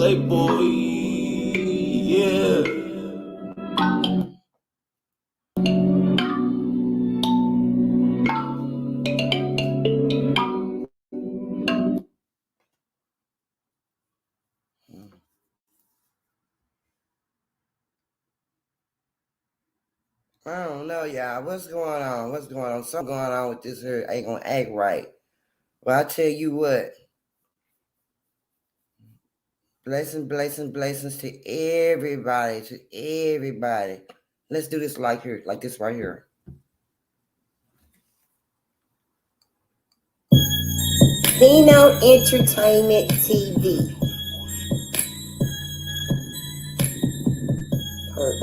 Playboy, yeah. I don't know, y'all. What's going on? What's going on? Something going on with this here ain't gonna act right. Well, I tell you what. Blessings to everybody, Let's do this like this right here. Zeno Entertainment TV. Perk,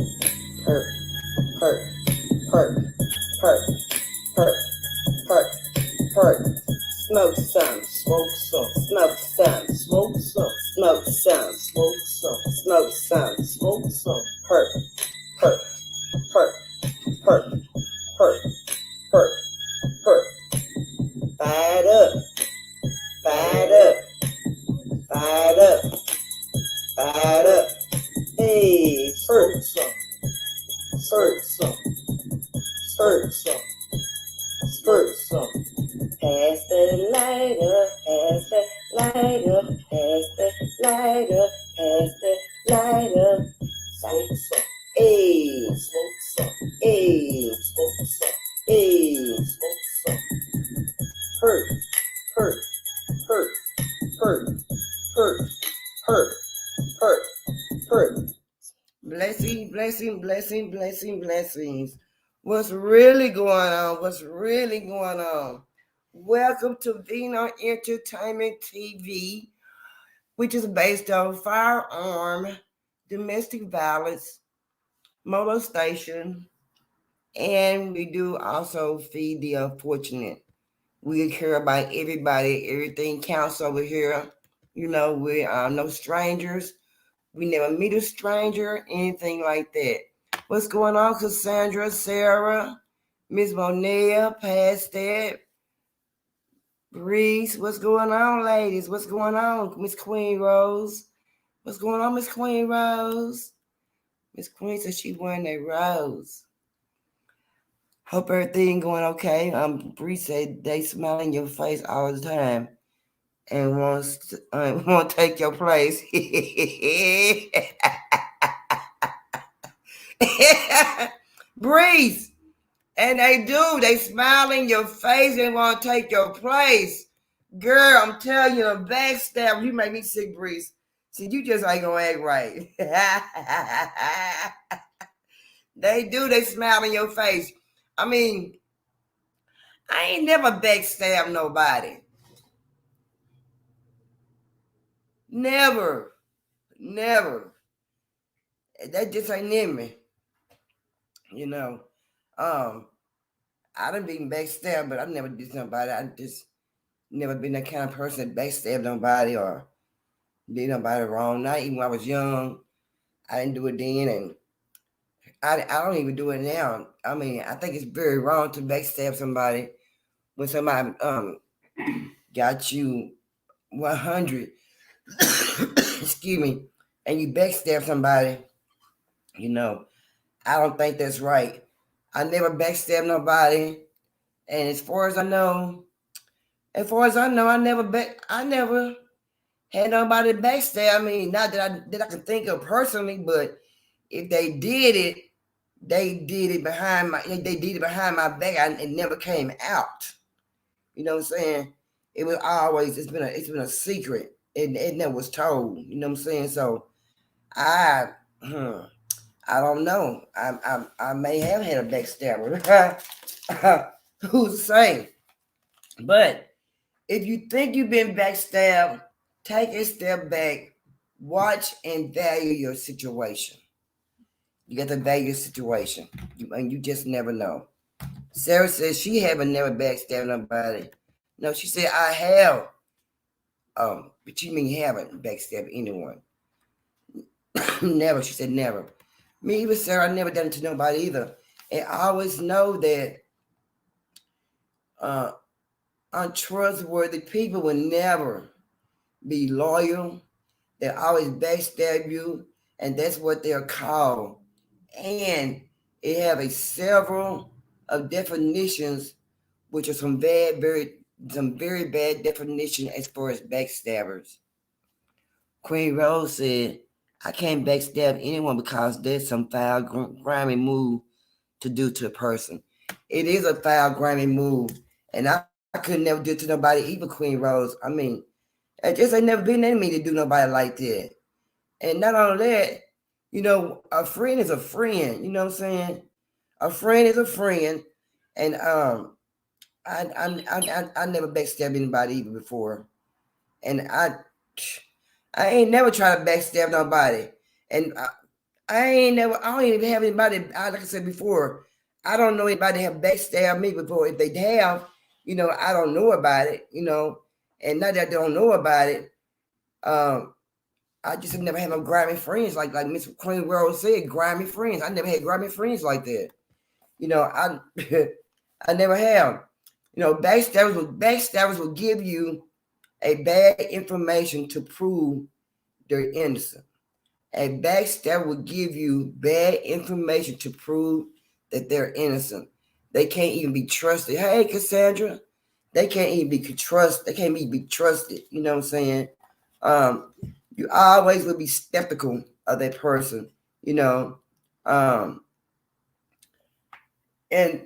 perk, perk, perk, perk, perk, perk. Smoke some, smoke some, smoke some, smoke some, smoke some, smoke some, smoke some, smoke some. Perk, perk, perk, perk, perk, perk, perk. Fired up, fired up, fired up, fired up. Hey, perk some, perk some, perk some, perk some. Pass the lighter, pass the lighter, pass the lighter, pass the lighter. Smoke some, hey, smoke some, hey, smoke some, hey, smoke some. Perk, perk, perk, perk, perk, perk, perk, perk. Blessings. What's really going on? Welcome to Vino Entertainment TV, which is based on firearm, domestic violence, molestation, and we do also feed the unfortunate. We care about everybody. Everything counts over here. We are no strangers. We never meet a stranger, anything like that. What's going on, Cassandra, Sarah, Miss Monea, past that? Reese, what's going on, ladies? What's going on, Miss Queen Rose? What's going on, Miss Queen Rose? Miss Queen said she won a rose. Hope everything going okay. Bree said they smile in your face all the time and want to take your place. Breeze, and they smile in your face and want to take your place. Girl, I'm telling you, a backstab, you make me sick, Breeze. See, you just ain't gonna act right. They smile in your face. I mean, I ain't never backstab nobody. Never. That just ain't in me. I done been backstabbed, but I never did somebody. I just never been that kind of person that backstabbed nobody or did nobody wrong. Not even when I was young. I didn't do it then, and I don't even do it now. I mean, I think it's very wrong to backstab somebody when somebody got you 100, excuse me, and you backstab somebody. I don't think that's right. I never backstab nobody, and as far as I know, I never had nobody backstab me. Not that I can think of personally, but if they did it, they did it behind my back. It never came out. You know what I'm saying? It's been a secret. It never was told. You know what I'm saying? So I don't know. I may have had a backstabber. Who's to say? But if you think you've been backstabbed, take a step back, watch and value your situation. You got to value your situation, and you just never know. Sarah says she haven't never backstabbed nobody. No, she said I have. But you mean you haven't backstabbed anyone? Never. She said never. Me either, Sarah. I never done it to nobody either. And I always know that untrustworthy people will never be loyal. They always backstab you, and that's what they're called. And it have a several of definitions, which are some very bad definition as far as backstabbers. Queen Rose said, "I can't backstab anyone because there's some foul, grimy move to do to a person. It is a foul, grimy move, and I could never do it to nobody, even Queen Rose. I mean, I just ain't never been in me to do nobody like that. And not only that, a friend is a friend. You know what I'm saying? A friend is a friend, and I never backstabbed anybody even before, and I ain't never tried to backstab nobody, and I don't even have anybody. Like I said before, I don't know anybody have backstabbed me before. If they have, I don't know about it. And now that I don't know about it, um, I just have never had no grimy friends like Miss Queen Rose said, grimy friends. I never had grimy friends like that. I I never have. Backstabbers will give you a bad information to prove they're innocent. A backstabber will give you bad information to prove that they're innocent. They can't even be trusted. Hey, Cassandra, they can't even be trusted. They can't even be trusted. You know what I'm saying? You always will be skeptical of that person. You know, and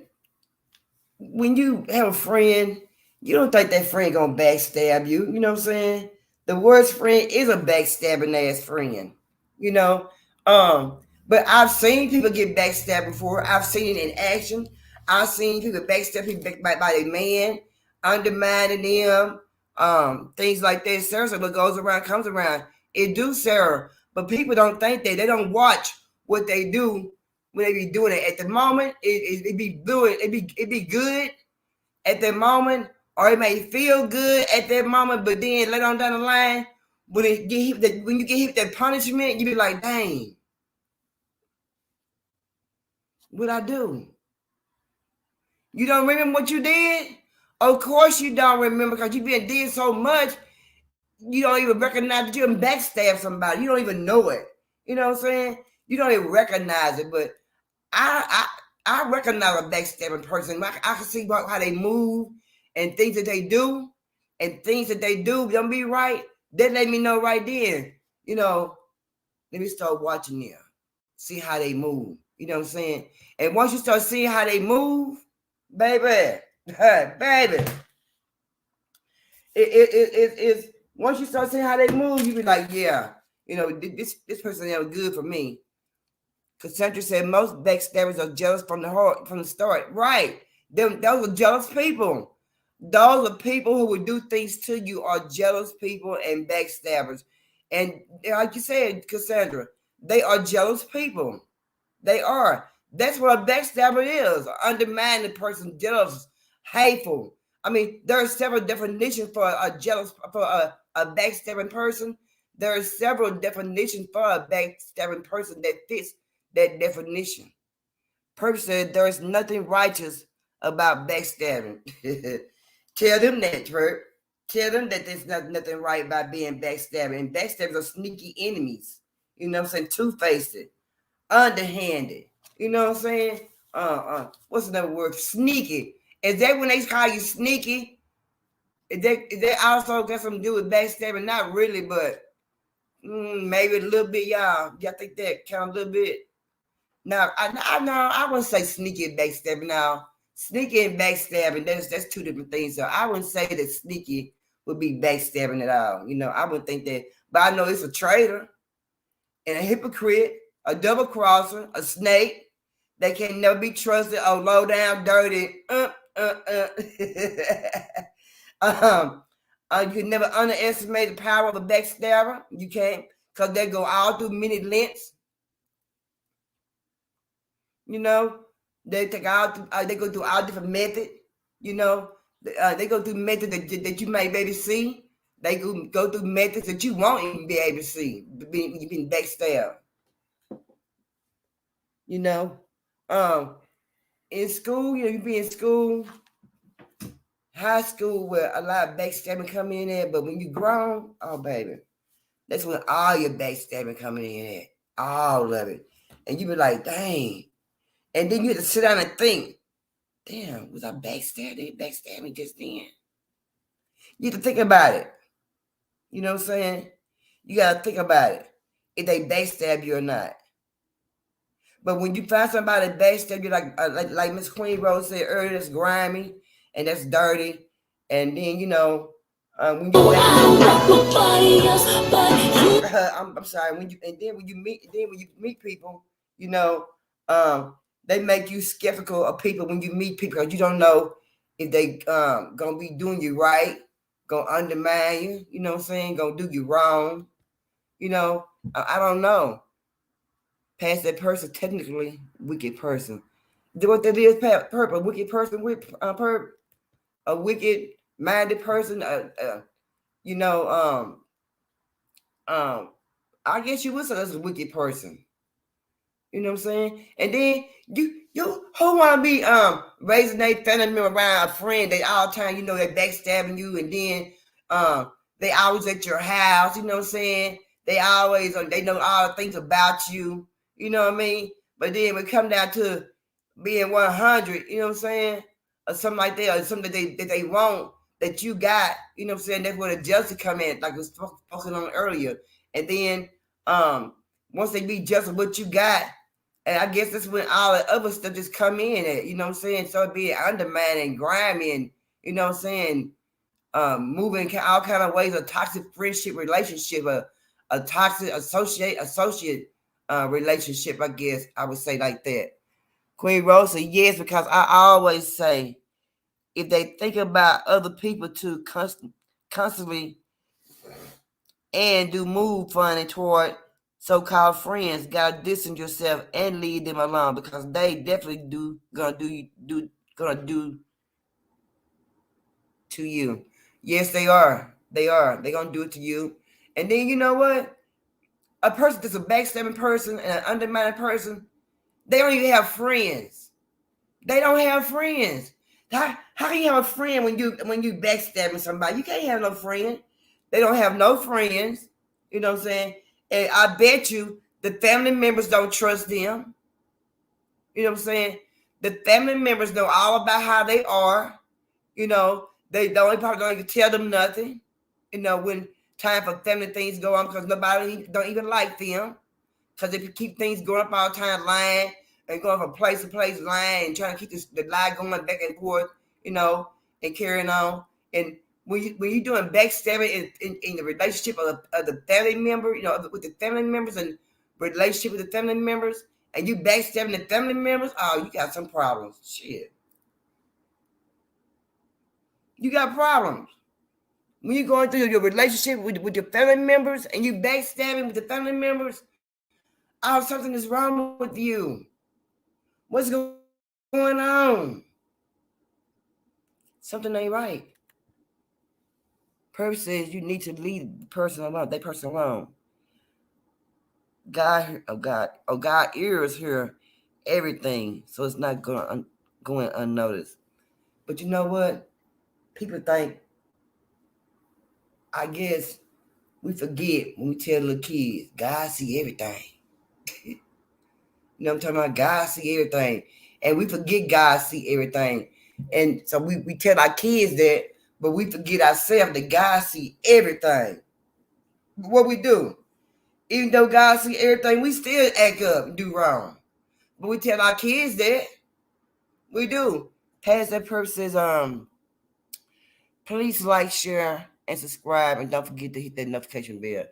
when you have a friend, you don't think that friend gonna backstab you. You know what I'm saying? The worst friend is a backstabbing ass friend. You know, um, but I've seen people get backstabbed before. I've seen it in action. I've seen people backstab people by their man, undermining them, things like that. Sarah, what goes around comes around. It do, Sarah, but people don't think that. They don't watch what they do when they be doing it. At the moment, it be doing it be good at that moment, or it may feel good at that moment, but then later on down the line, when you get hit that punishment, you be like, dang, what I do? You don't remember what you did? Of course you don't remember, because you been did so much, you don't even recognize that you done backstab somebody. You don't even know it. You know what I'm saying? You don't even recognize it, but I recognize a backstabbing person. I can see how they move and things that they do, and things that they do don't be right. They let me know right then. Let me start watching them, see how they move. You know what I'm saying? And once you start seeing how they move, baby, baby, it's once you start seeing how they move, you be like, yeah, this person is good for me. Cassandra said most backstabbers are jealous from the start. Right. Those are jealous people. Those are people who would do things to you are jealous people and backstabbers. And like you said, Cassandra, they are jealous people. They are. That's what a backstabber is. Undermining the person, jealous, hateful. I mean, there are several definitions for a backstabbing person. There are several definitions for a backstabbing person that fits that definition. Person said there is nothing righteous about backstabbing. Tell them that, Trevor. Tell them that there's nothing right about being backstabbing. And backstabbers are sneaky enemies. You know what I'm saying? Two-faced, underhanded. You know what I'm saying? What's another word? Sneaky. Is that when they call you sneaky? Is that also got something to do with backstabbing? Not really, but maybe a little bit, y'all. Y'all think that count a little bit? Now, I wouldn't say sneaky and backstabbing. Now, sneaky and backstabbing, that's two different things. So I wouldn't say that sneaky would be backstabbing at all. I wouldn't think that. But I know it's a traitor and a hypocrite, a double crosser, a snake. They can never be trusted. Oh, low down, dirty. You can never underestimate the power of a backstabber. You can't, because they go all through many lengths. They go through all different methods. They go through methods that you may be able to see. They go through methods that you won't even be able to see. You've been backstabbed. In school, you be in school, high school, where a lot of backstabbing come in there. But when you grown, oh baby, That's when all your backstabbing coming in at. All of it. And you be like, dang. And then you have to sit down and think, damn, was I backstabbing? Backstabbing just then? You have to think about it. You know what I'm saying? You got to think about it. If they backstab you or not. But when you find somebody that backstab you, like Miss Queen Rose said earlier, that's grimy and that's dirty. And then, you know, when you I'm sorry, when you meet people, you know, they make you skeptical of people when you meet people because you don't know if they gonna be doing you right, gonna undermine you, you know what I'm saying, gonna do you wrong, you know. I don't know. Past that person, technically wicked person. What that is, a wicked person with a wicked minded person. You know, I guess you would say that's a wicked person. You know what I'm saying? And then you who wanna be raising their family member around a friend that all the time, you know, they backstabbing you, and then they always at your house, you know what I'm saying? They always they know all the things about you, you know what I mean? But then when it come down to being 100, you know what I'm saying? Or something like that, or something that they want that you got, you know what I'm saying? That's where the jealousy come in, like I was focusing on earlier. And then once they be jealous of what you got, and I guess that's when all the other stuff just come in at, you know what I'm saying? So it be undermining and grimy and, you know what I'm saying, moving all kind of ways, a toxic friendship relationship, a toxic associate relationship, I guess I would say like that. Queen Rose said yes, because I always say if they think about other people too constantly and do move funny toward so-called friends, gotta distance yourself and leave them alone, because they definitely gonna do to you. Yes, they are. They're gonna do it to you. And then you know what? A person that's a backstabbing person and an undermining person, they don't even have friends. They don't have friends. How can you have a friend when you backstabbing somebody? You can't have no friend. They don't have no friends. You know what I'm saying? And I bet you the family members don't trust them. You know what I'm saying? The family members know all about how they are. You know, they probably don't even tell them nothing. You know, when time for family things go on, because nobody don't even like them. Because if you keep things going up all the time, lying and going from place to place, lying and trying to keep the lie going back and forth, you know, and carrying on. And when you're doing backstabbing in the relationship of the family member, you know, with the family members and relationship with the family members, and you backstabbing the family members, oh, you got some problems. Shit. You got problems. When you're going through your relationship with your family members and you backstabbing with the family members, oh, something is wrong with you. What's going on? Something ain't right. Purpose says you need to leave the person alone. That person alone. God ears hear everything, so it's not going unnoticed. But you know what? People think, I guess we forget when we tell little kids, God see everything. You know what I'm talking about? God see everything. And we forget God see everything. And so we tell our kids that, but we forget ourselves that God see everything. What we do, even though God see everything, we still act up and do wrong. But we tell our kids that. We do. Past that purpose is please like, share, and subscribe, and don't forget to hit that notification bell.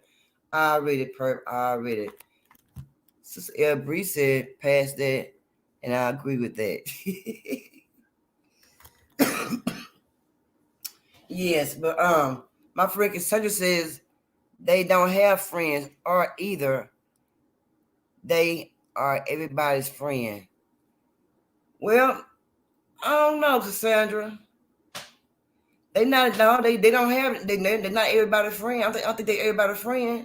I read it, I read it. Sister L. Bree said past that, and I agree with that. Yes, but my friend Cassandra says they don't have friends, or either they are everybody's friend. Well, I don't know, Cassandra. They not no, they don't have they're not everybody's friend. I don't think they're everybody's friend.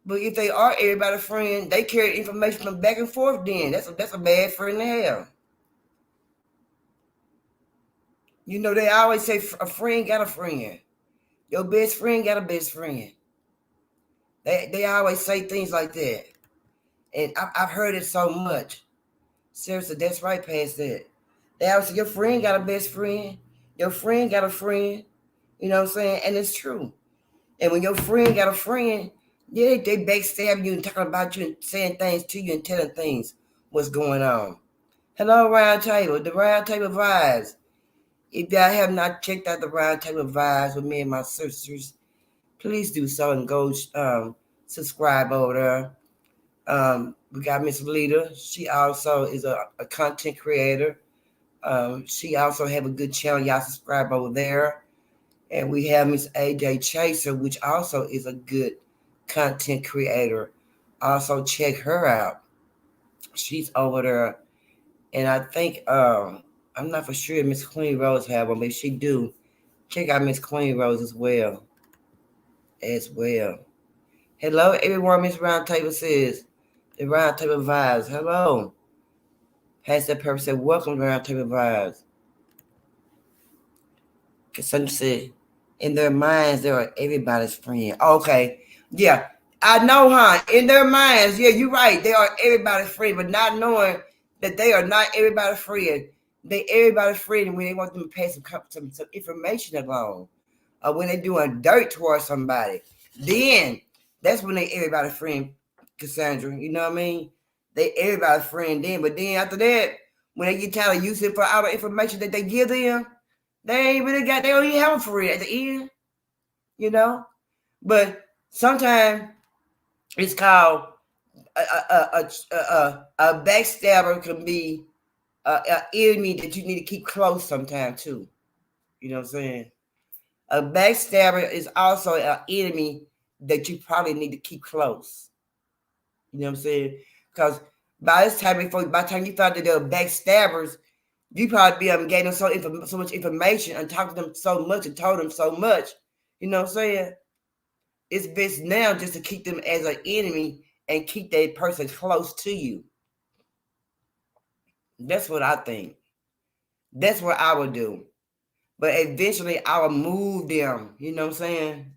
But if they are everybody's friend, they carry information from back and forth. Then that's a bad friend to have. You know, they always say a friend got a friend. Your best friend got a best friend. They always say things like that. And I've heard it so much. Seriously, that's right past that. They always say, your friend got a best friend. Your friend got a friend. You know what I'm saying? And it's true. And when your friend got a friend, yeah, they backstab you and talking about you and saying things to you and telling things what's going on. Hello, Round Table. The Round Table Vibes. If y'all have not checked out the Round Table Vibes with me and my sisters, please do so and go subscribe over there. We got Miss Lita. She also is a content creator. She also have a good channel. Y'all subscribe over there. And we have Miss AJ Chaser, which also is a good content creator. Also check her out. She's over there. And I think I'm not for sure Miss Queen Rose have one, but if she do, check out Miss Queen Rose as well. Hello, everyone. Miss Roundtable says the Roundtable Vibes. Hello. Has that person said, welcome to Roundtable Vibes. Cassandra said, in their minds, they are everybody's friend. Okay. Yeah. I know, huh? In their minds, yeah, you're right. They are everybody's friend, but not knowing that they are not everybody's friend. They everybody's friend when they want them to pass some information along. When they're doing dirt towards somebody. Then that's when they everybody's friend, Cassandra. You know what I mean? They everybody's friend then. But then after that, when they get tired of using for all the information that they give them, they ain't really got, they don't even have a friend at the end, you know? But sometimes it's called a backstabber can be an enemy that you need to keep close sometimes too. You know what I'm saying? A backstabber is also an enemy that you probably need to keep close. You know what I'm saying? Because by the time you thought that they were backstabbers, you probably gave them so much information and talked to them so much and told them so much. You know what I'm saying? It's best now just to keep them as an enemy and keep that person close to you. That's what I think. That's what I would do. But eventually I would move them. You know what I'm saying?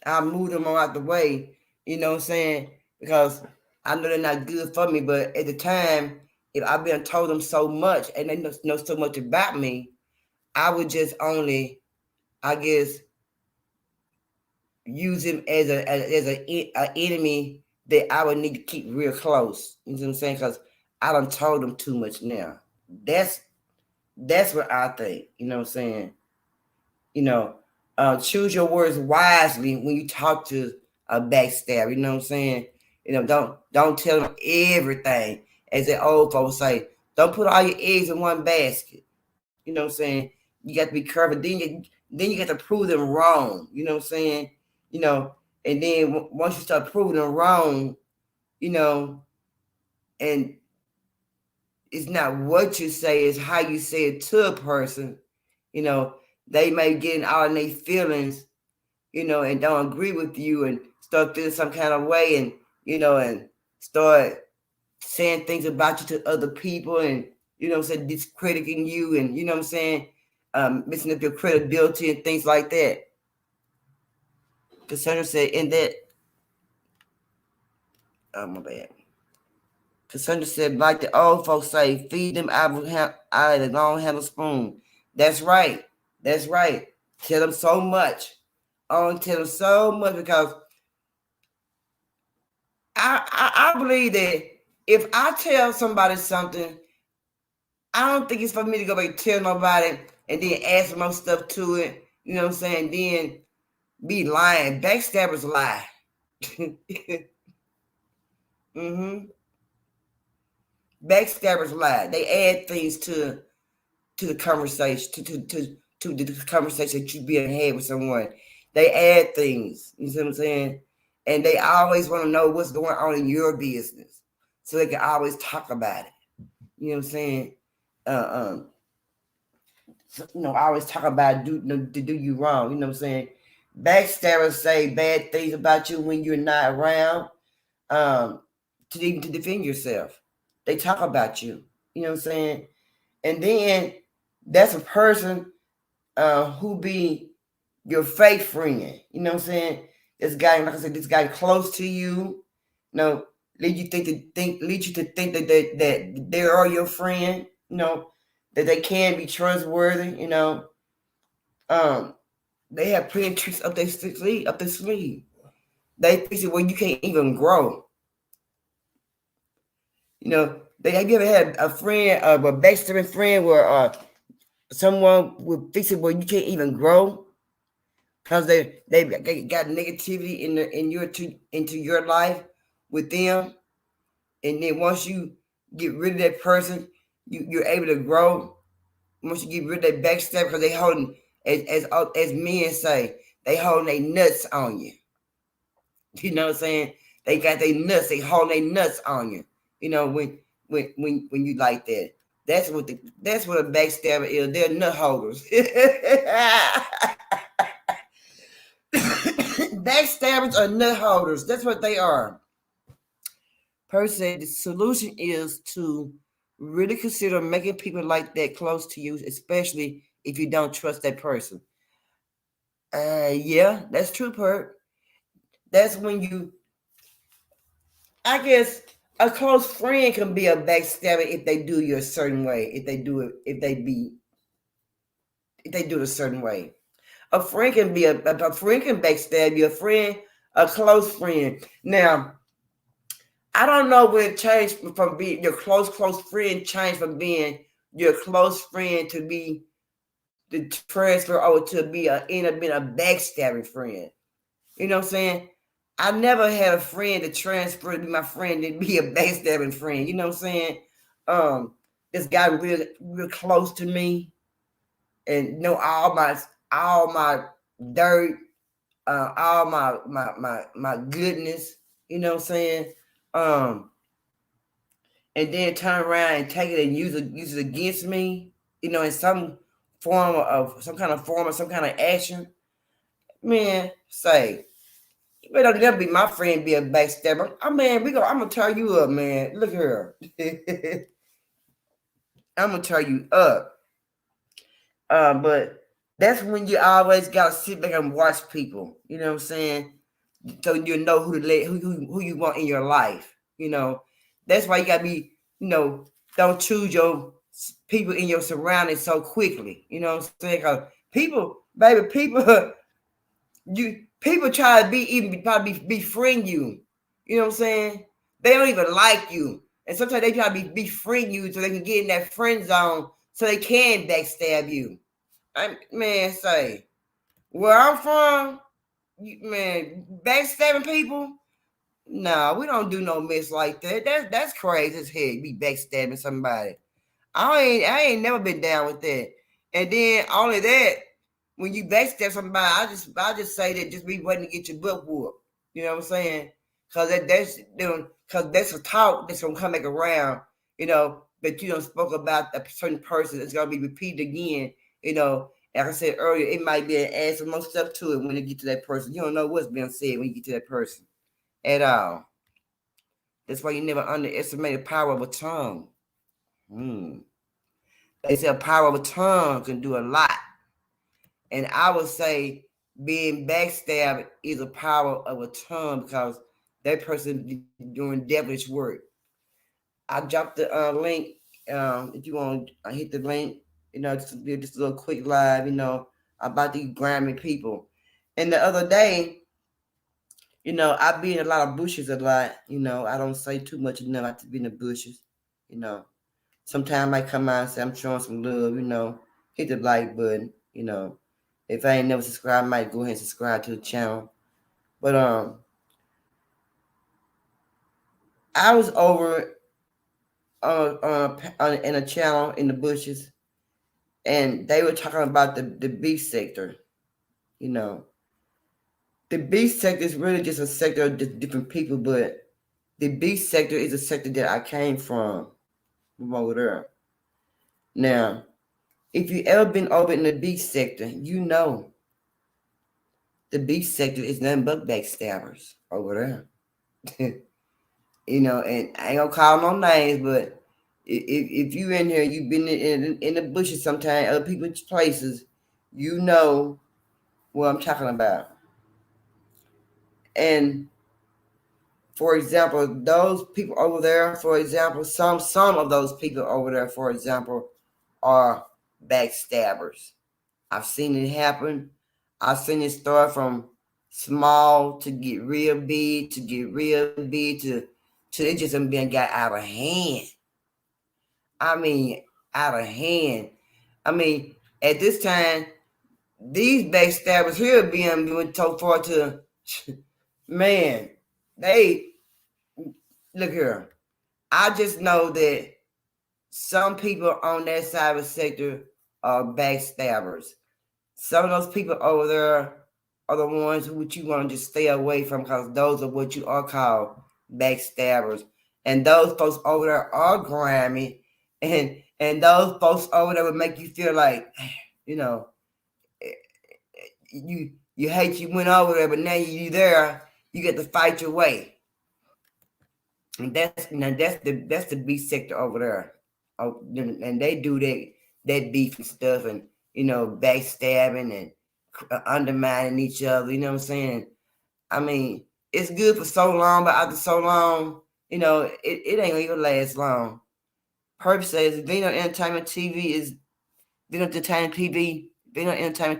I'll move them out the way. You know what I'm saying? Because I know they're not good for me. But at the time, if I've been told them so much and they know so much about me, I would just only, I guess, use him as an enemy that I would need to keep real close. You know what I'm saying? Because I done told them too much now. That's what I think. You know what I'm saying? You know, choose your words wisely when you talk to a backstab. You know what I'm saying? You know, don't tell them everything. As the old folks say, don't put all your eggs in one basket. You know what I'm saying? You got to be careful. Then you got to prove them wrong. You know what I'm saying? You know, and then once you start proving them wrong, you know, and it's not what you say, it's how you say it to a person, you know, they may get in all their feelings, you know, and don't agree with you and start feeling some kind of way and, you know, and start saying things about you to other people and, you know what I'm saying, discrediting you and, you know what I'm saying, messing up your credibility and things like that. Cassandra said, in that, oh, my bad. Cassandra said, like the old folks say, feed them out of the long handle spoon. That's right. That's right. Tell them so much. Tell them so much because I believe that if I tell somebody something, I don't think it's for me to go back and tell nobody and then add some more stuff to it. You know what I'm saying? Then be lying. Backstabbers lie. Mm-hmm. Backstabbers lie. They add things to the conversation, to the conversation that you being had with someone. They add things. You see what I'm saying? And they always want to know what's going on in your business, so they can always talk about it. You know what I'm saying? You know, I always talk about to do you wrong. You know what I'm saying? Backstabbers say bad things about you when you're not around, to even to defend yourself. They talk about you. You know what I'm saying? And then that's a person who be your fake friend. You know what I'm saying? This guy, like I said, this guy close to you, lead you to think that they are your friend, that they can be trustworthy, they have plenty of tricks up their sleeve. They fix it where you can't even grow. Have you ever had a friend, a backstabbing friend, where someone would fix it where you can't even grow because they got negativity into your life with them, and then once you get rid of that person, you're able to grow. Once you get rid of that backstab, because they holding, as men say, they holding their nuts on you. You know what I'm saying? They got their nuts. They holding their nuts on you. When you like that. That's what a backstabber is. They're nut holders. Backstabbers are nut holders. That's what they are. Per se, the solution is to really consider making people like that close to you, especially if you don't trust that person. Yeah, that's true, Perk. That's when I guess a close friend can be a backstabber if they do you a certain way. If they do it a certain way. A friend can be a friend can backstab you. A close friend. Now, I don't know when it changed from being your close friend changed from being your close friend to be the transfer over to end up being a backstabbing friend. You know what I'm saying? I never had a friend to transfer to be my friend and be a backstabbing friend. You know what I'm saying? This guy real close to me and know all my dirt, all my goodness. You know what I'm saying? And then turn around and take it and use it against me, in some kind of action. Man, say, you better never be my friend, be a backstabber. I'm gonna tear you up, man. Look here. I'm gonna tear you up. But that's when you always gotta sit back and watch people. You know what I'm saying? So you know who you want in your life. That's why you gotta be. Don't choose your people in your surroundings so quickly. You know what I'm saying? Because people try to befriend you. You know what I'm saying? They don't even like you, and sometimes they try to befriend you so they can get in that friend zone so they can backstab you. Say, where I'm from, backstabbing people. No, we don't do no mess like that. That's crazy as heck. Be backstabbing somebody. I ain't never been down with that. And then only that, when you backstab somebody, I just say that just be waiting to get your butt whooped. You know what I'm saying? Because that's a talk that's gonna come back around. That you don't spoke about a certain person. It's gonna be repeated again. Like I said earlier, it might be add some more stuff to it when you get to that person. You don't know what's being said when you get to that person at all. That's why you never underestimate the power of a tongue. They say the power of a tongue can do a lot. And I would say being backstabbed is a power of a tongue because that person doing devilish work. I dropped the link. If you want to hit the link, just a little quick live, about these grimy people. And the other day, I be in a lot of bushes a lot. I don't say too much enough. I to be in the bushes. Sometimes I come out and say I'm showing some love. Hit the like button. If I ain't never subscribed, I might go ahead and subscribe to the channel. But I was over in a channel in the bushes, and they were talking about the beef sector. The beef sector is really just a sector of different people, but the beef sector is a sector that I came from over there. Now, if you ever been over in the beef sector, the beef sector is nothing but backstabbers over there. And I ain't gonna call no names, but if you in here, you've been in the bushes sometime, other people's places, you know what I'm talking about. And for example, those people over there, for example, some of those people over there, for example, are backstabbers. I've seen it happen. I've seen it start from small to get real big, to get real big, to it just being got out of hand. I mean, out of hand. I mean, at this time, these backstabbers here being so far to, man, they, look here. I just know that some people on that side of the sector are backstabbers. Some of those people over there are the ones who you want to just stay away from, because those are what you are called backstabbers. And those folks over there are grimy, and those folks over there would make you feel like, you know, you hate you went over there, but now you there, you get to fight your way. And that's the B sector over there. Oh, and they do that beef and stuff, and backstabbing and undermining each other. You know what I'm saying? I mean, it's good for so long, but after so long, it ain't gonna even last long. Purpose says Vino Entertainment TV is Vino Entertainment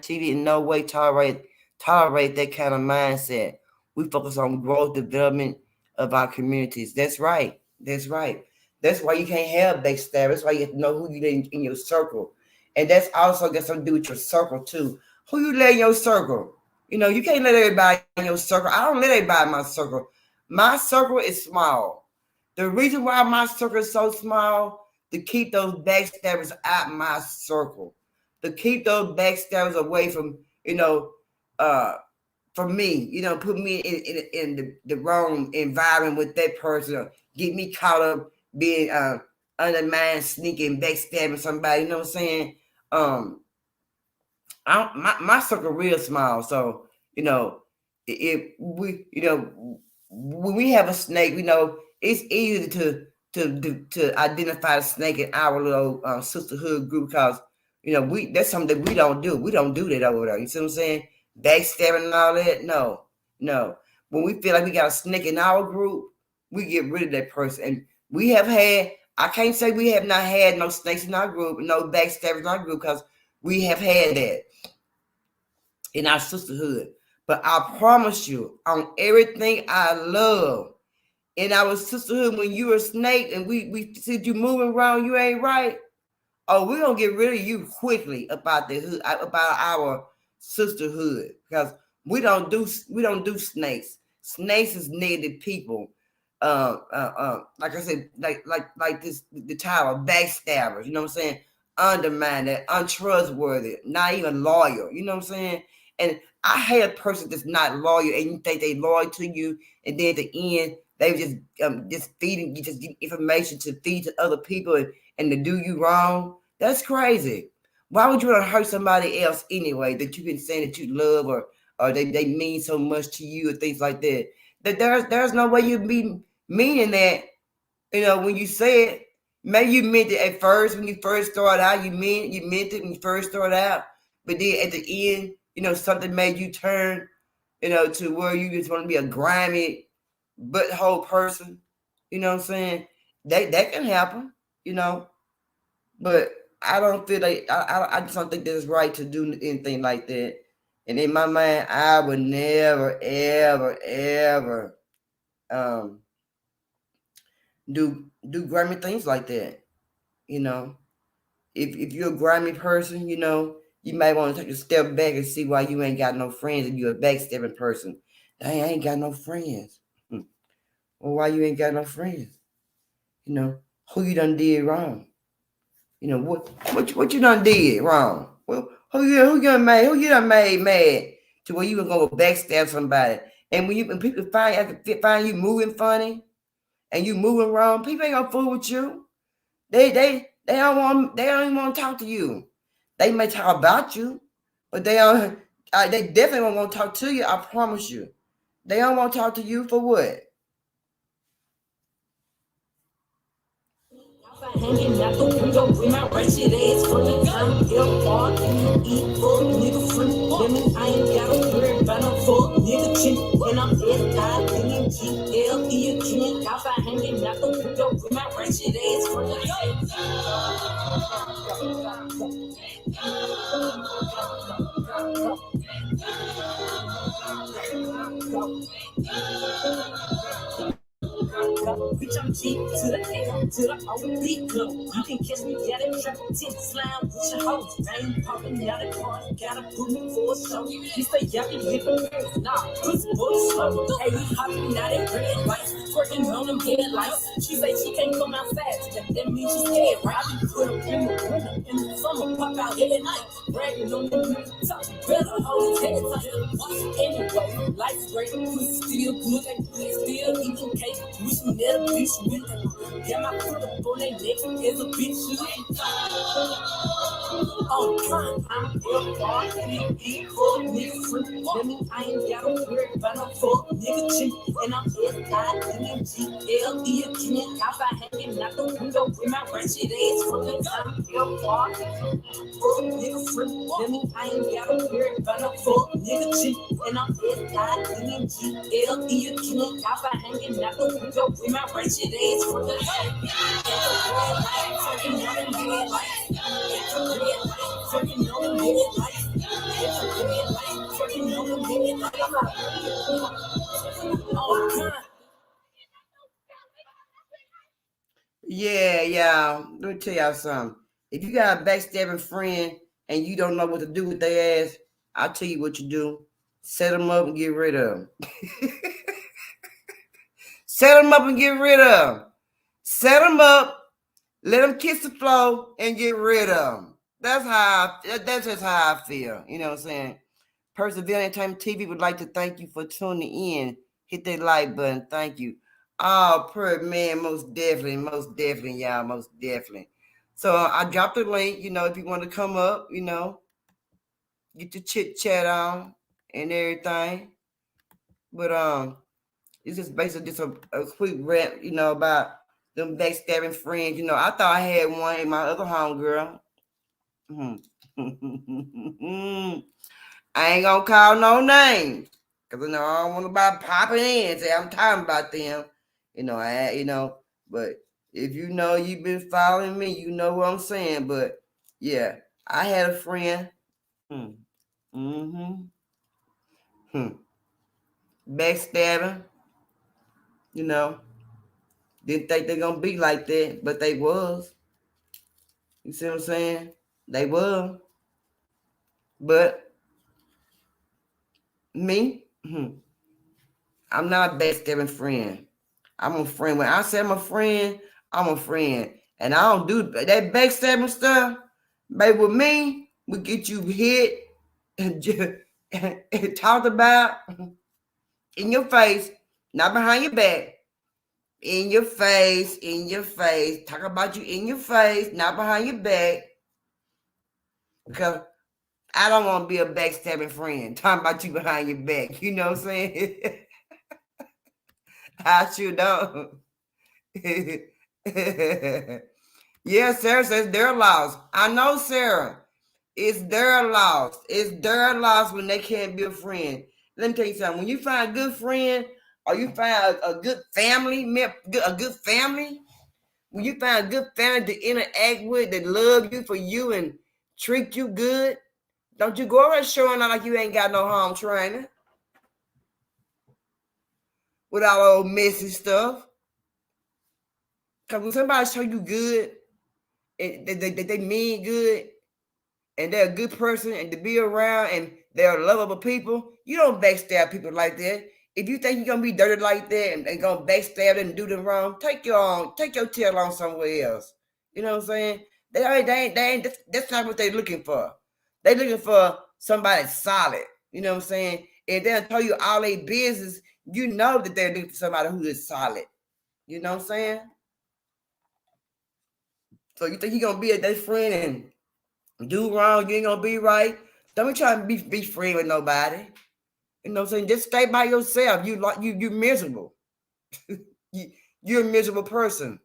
TV in no way tolerate that kind of mindset. We focus on growth, development of our communities. That's right. That's why you can't have backstabbers. That's why you have to know who you let in your circle. And that's also got something to do with your circle too. Who you let in your circle? You can't let everybody in your circle. I don't let everybody in my circle. My circle is small. The reason why my circle is so small, to keep those backstabbers out my circle. To keep those backstabbers away from, from me, put me in the wrong environment with that person, or get me caught up being undermined, sneaking, backstabbing somebody. You know what I'm saying? My circle real small, so if we, when we have a snake, it's easy to identify the snake in our little sisterhood group, because that's something that we don't do. We don't do that over there. You see what I'm saying? Backstabbing and all that. No. When we feel like we got a snake in our group, we get rid of that person. And we have had, I can't say we have not had no snakes in our group, no backstabbers in our group, because we have had that in our sisterhood. But I promise you, on everything I love, in our sisterhood, when you're a snake and we see you moving around, you ain't right. Oh, we're gonna get rid of you quickly about our sisterhood, because we don't do snakes. Snakes is negative people. Like I said, like this, the title, backstabbers. You know what I'm saying? Undermine that, untrustworthy, not even loyal. You know what I'm saying? And I hate a person that's not loyal, and you think they loyal to you, and then at the end they just feeding you, just information to feed to other people and to do you wrong. That's crazy. Why would you want to hurt somebody else anyway that you've been saying that you love, or they mean so much to you, or things like that? That there's no way you'd be meaning that. When you say it, maybe you meant it at first when you first started out. You meant it when you first started out, but then at the end, something made you turn, to where you just want to be a grimy butthole person. You know what I'm saying? That can happen, but I don't feel like I just don't think that it's right to do anything like that. And in my mind, I would never, ever, ever do grimy things like that. If you're a grimy person, you might want to take a step back and see why you ain't got no friends if you're a backstabbing person. Dang, I ain't got no friends. Well, why you ain't got no friends? Who you done did wrong? What you done did wrong? Well, who you done made mad to where you gonna go backstab somebody? And when people find you moving funny and you moving wrong, people ain't gonna fool with you. They don't even want to talk to you. They may talk about you, but they definitely won't want to talk to you. I promise you. They don't want to talk to you for what? Hanging out the window with my ratchet ass from the time L-R. Eat fuck, nigga free. Women, I ain't gotta worry about no fuck, nigga cheap. When I'm dead, Bitch, I'm G to the A to the O-D club. You can catch me at a trap 10 slime with your hoes. I ain't popping out of cars, gotta put me for a show. You say y'all be living fast, nah, pussy boy slow. Hey, we hopping out at red lights, twerking on them headlights. She say she can't come outside, that means she's scared, right? I be put up in the winter, in the summer, pop out every night. Bragging on them top, better hold his head tight. Anyway, life's great, pussy still good, and still eating cake. Wish me that a bitch with it. Got my foot up on their neck, as a bitch should. On time, I'm F-R-E-E, fuck nigga free. That mean I ain't gotta worry about no fuck nigga cheap. And I'm S-I-N-G-L-E again. Outside hanging out the window with my ratchet ass from the time. F-R-E-E, fuck nigga free. That mean I ain't gotta worry about no fuck nigga cheap. And I'm S-I-N-G-L-E again. Outside hanging out the window with my ratchet ass from the time. Yeah, yeah. Let me tell y'all something. If you got a backstabbing friend and you don't know what to do with their ass, I'll tell you what you do. Set them up and get rid of them. Set them up and get rid of them. Set them up, let them kiss the floor, and get rid of them. That's just how I feel. You know what I'm saying? Persevere Entertainment TV would like to thank you for tuning in. Hit that like button. Thank you. Oh, man, most definitely, y'all, most definitely. So I dropped the link, if you want to come up, get your chit chat on and everything. But it's just basically just a quick rant, about them backstabbing friends. I thought I had one in my other homegirl. I ain't gonna call no names, cause I don't want nobody popping in and say I'm talking about them. But if you've been following me, you know what I'm saying. But yeah, I had a friend. Backstabbing. Didn't think they're gonna be like that, but they was. You see what I'm saying? They were. But me, I'm not a backstabbing friend. I'm a friend. When I say I'm a friend, I'm a friend. And I don't do that backstabbing stuff. Baby, with me, we get you hit and talked about in your face, not behind your back. In your face. Talk about you in your face, not behind your back. Because I don't want to be a backstabbing friend talking about you behind your back. You know what I'm saying? I sure don't. Yeah, Sarah says their loss. I know, Sarah. It's their loss. It's their loss when they can't be a friend. Let me tell you something. When you find a good friend or you find a good family, when you find a good family to interact with, that love you for you and treat you good, don't you go around showing out like you ain't got no home training with all old messy stuff. Because when somebody show you good, they mean good, and they're a good person and to be around and they're lovable people, you don't backstab people like that. If you think you're going to be dirty like that and going to backstab them and do them wrong, take your tail on somewhere else. You know what I'm saying? They ain't that's not what they're looking for. They're looking for somebody solid. You know what I'm saying? If they'll tell you all their business, you know that they're looking for somebody who is solid. You know what I'm saying? So you think you're going to be a day friend and do wrong, you ain't going to be right? Don't be trying to be friend with nobody. You know what I'm saying? Just stay by yourself. You're miserable. You're a miserable person.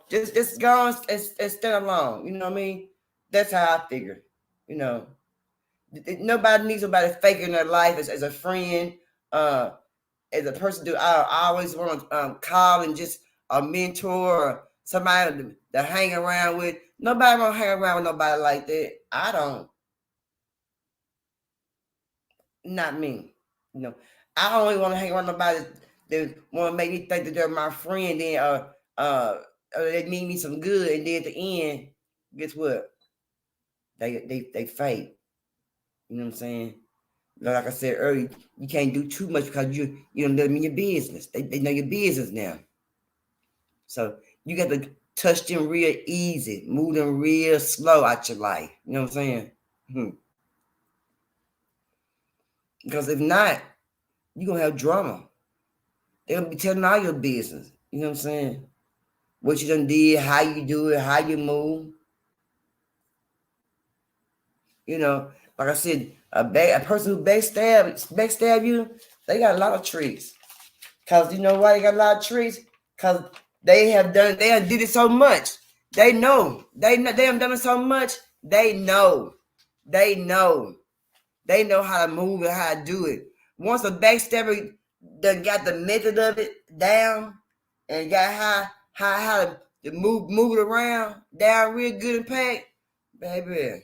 Just go on and stand alone. You know what I mean? That's how I figure. Nobody needs somebody faking their life as a friend, as a person. I always want to call and just a mentor or somebody to hang around with. Nobody want to hang around with nobody like that. I don't. Not me. I don't even want to hang around nobody they want to make me think that they're my friend, then they mean me some good, and then at the end, guess what? They fake. You know what I'm saying? Like I said earlier, you can't do too much because you don't let them in your business. They know your business now. So you got to touch them real easy, move them real slow out your life. You know what I'm saying? Because if not, you're going to have drama. They're going to be telling all your business. You know what I'm saying? What you done did, how you do it, how you move. You know, like I said, a person who backstab you, they got a lot of tricks. Because you know why they got a lot of tricks? Because they have did it so much. They know. They have done it so much. They know how to move and how to do it. Once a backstabber done got the method of it down and got how to move it around down real good and packed, baby,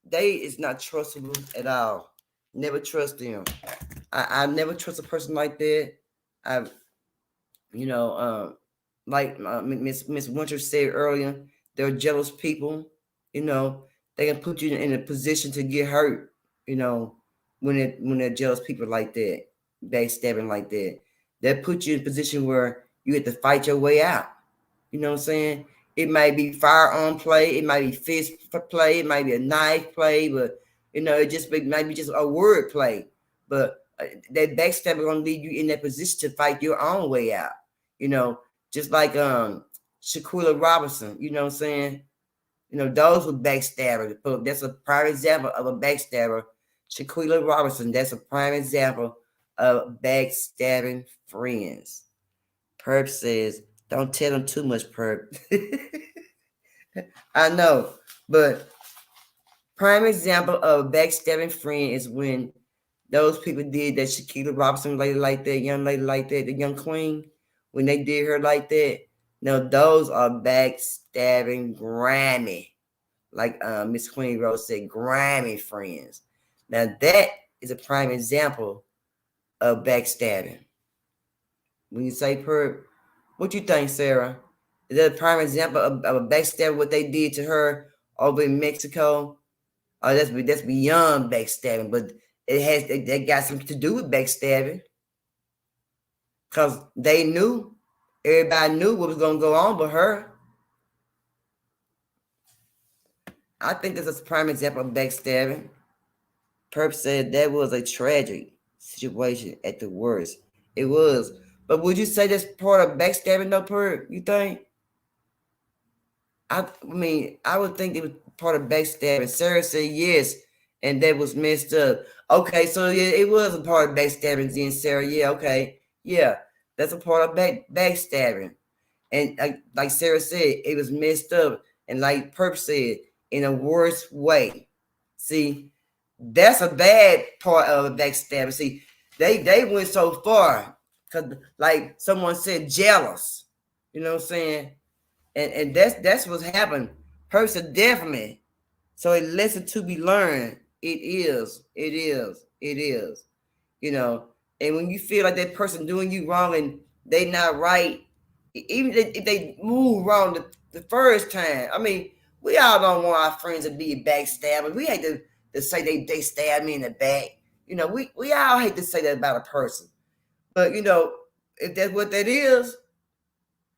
they is not trustable at all. Never trust them. I never trust a person like that. Like Miss Winter said earlier, they're jealous people. You know, they can put you in a position to get hurt. You know, when they're jealous people like that, backstabbing like that, they put you in a position where you have to fight your way out. You know what I'm saying? It might be firearm play, it might be fist play, it might be a knife play, but you know, might be just a word play. But that backstabber gonna leave you in that position to fight your own way out. You know, just like Shaquilla Robinson. You know what I'm saying? You know, those were backstabbers. That's a prime example of a backstabber. Shaquilla Robinson. That's a prime example of backstabbing friends. Perp says, don't tell them too much, Perp. I know, but prime example of a backstabbing friend is when those people did that Shaquilla Robinson lady like that, young lady like that, the young queen, when they did her like that. Now, those are backstabbing grimy, like Miss Queen Rose said, grimy friends. Now, that is a prime example of backstabbing. When you say Perp, what you think, Sarah? Is that a prime example of a backstabber, what they did to her over in Mexico? Oh, that's beyond backstabbing, but they got something to do with backstabbing. Because everybody knew what was going to go on with her. I think that's a prime example of backstabbing. Perp said that was a tragic situation at the worst. It was. But would you say that's part of backstabbing, though, Perp? You think? I mean, I would think it was part of backstabbing. Sarah said yes, and that was messed up. Okay, so yeah, it was a part of backstabbing, then, Sarah. Yeah, okay. Yeah, that's a part of backstabbing. And like Sarah said, it was messed up. And like Perp said, in a worse way. See, that's a bad part of backstabbing. See, they went so far because, like someone said, jealous. You know what I'm saying? And that's what's happened. Person definitely. So a lesson to be learned. It is. You know, and when you feel like that person doing you wrong and they not right, even if they move wrong the first time, I mean, we all don't want our friends to be backstabbers. We hate to say they stab me in the back. You know, we all hate to say that about a person. But you know, if that's what that is,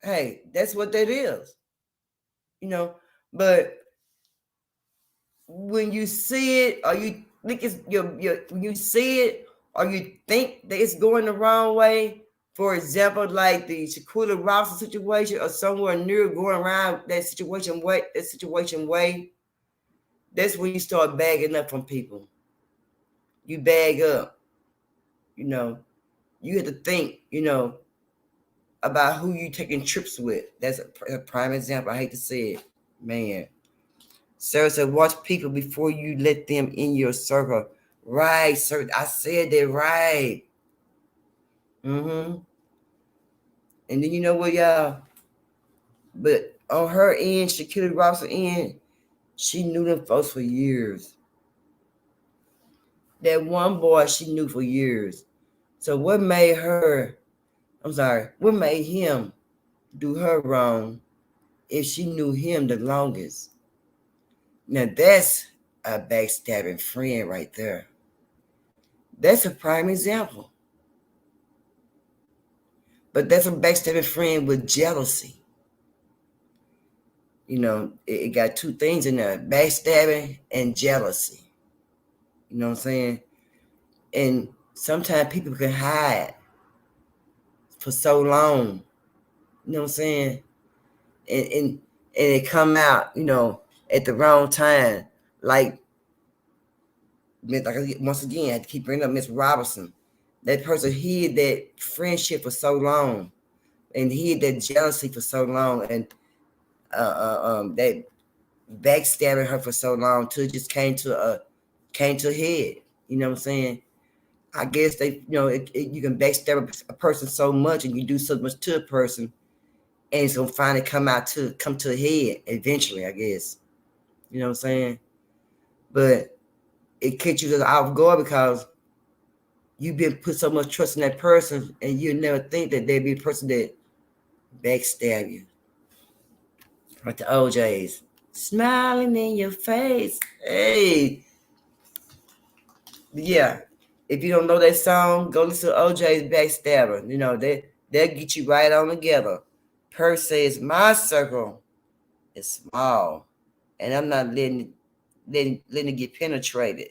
hey, that's what that is. You know, but when you see it or you think it's when you see it or you think that it's going the wrong way, for example, like the Shaquilla Robinson situation or somewhere near going around that situation way, that's when you start bagging up from people. You bag up, you know. You have to think, you know, about who you taking trips with. That's a prime example. I hate to say it, man. Sarah said, watch people before you let them in your circle. Right, sir. I said that right. And then you know what, y'all? But on her end, Shaquilla Robinson end, she knew them folks for years. That one boy she knew for years. So what made him do her wrong if she knew him the longest? Now that's a backstabbing friend right there. That's a prime example. But that's a backstabbing friend with jealousy. It got two things in there: backstabbing and jealousy. You know what I'm saying? And sometimes people can hide for so long. You know what I'm saying? And it come out, at the wrong time. Like once again, I have to keep bringing up Miss Robinson. That person hid that friendship for so long, and hid that jealousy for so long, and that backstabbing her for so long till it just came to a head. You know what I'm saying? I guess they, you can backstab a person so much, and you do so much to a person, and it's gonna finally come to a head eventually, I guess. You know what I'm saying? But it catch you off guard because you've been put so much trust in that person, and you never think that they'd be a person that backstab you. Like the OJs, smiling in your face. Hey, yeah. If you don't know that song, go listen to OJ's Backstabber. They'll get you right on together. Per says my circle is small, and I'm not letting it get penetrated.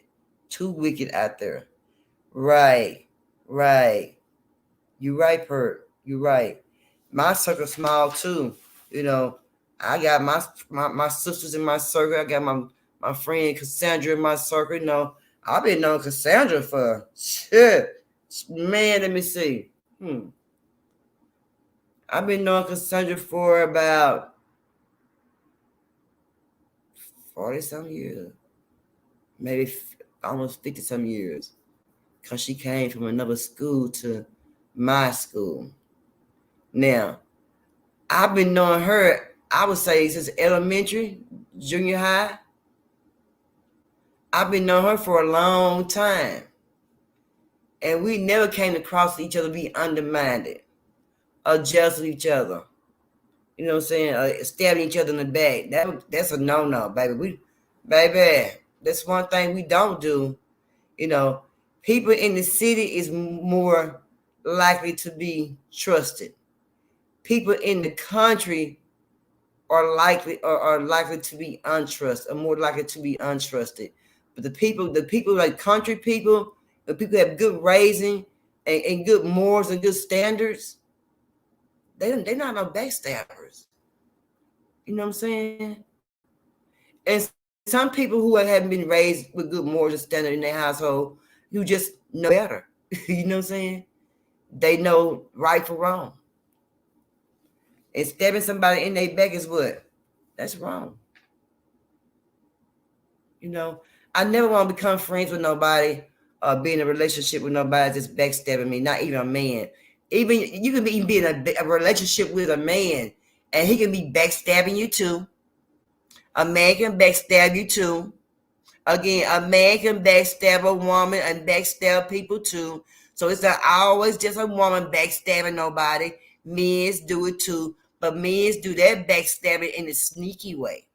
Too wicked out there. Right. You right, Pert. You right. My circle small too. I got my sisters in my circle. I got my friend Cassandra in my circle. I've been knowing Cassandra for shit. Man, let me see. I've been knowing Cassandra for about 40-some years. Maybe almost 50-some years. Because she came from another school to my school. Now, I've been knowing her, I would say, since elementary, junior high. I've been knowing her for a long time. And we never came across each other be undermined or jealous of each other. You know what I'm saying? Stabbing each other in the back. That's a no-no, baby. Baby, that's one thing we don't do. People in the city is more likely to be trusted. People in the country are likely to be untrusted, or more likely to be untrusted. But the people like country people, the people that have good raising and good morals and good standards, they're not no backstabbers. You know what I'm saying? And some people who haven't been raised with good morals and standards in their household, you just know better. You know what I'm saying? They know right from wrong. And stabbing somebody in their back is what? That's wrong. I never want to become friends with nobody or be in a relationship with nobody that's backstabbing me, not even a man. Even you can be in a relationship with a man, and he can be backstabbing you too. A man can backstab you too. Again, a man can backstab a woman and backstab people too. So it's not always just a woman backstabbing nobody. Men do it too, but men do that backstabbing in a sneaky way.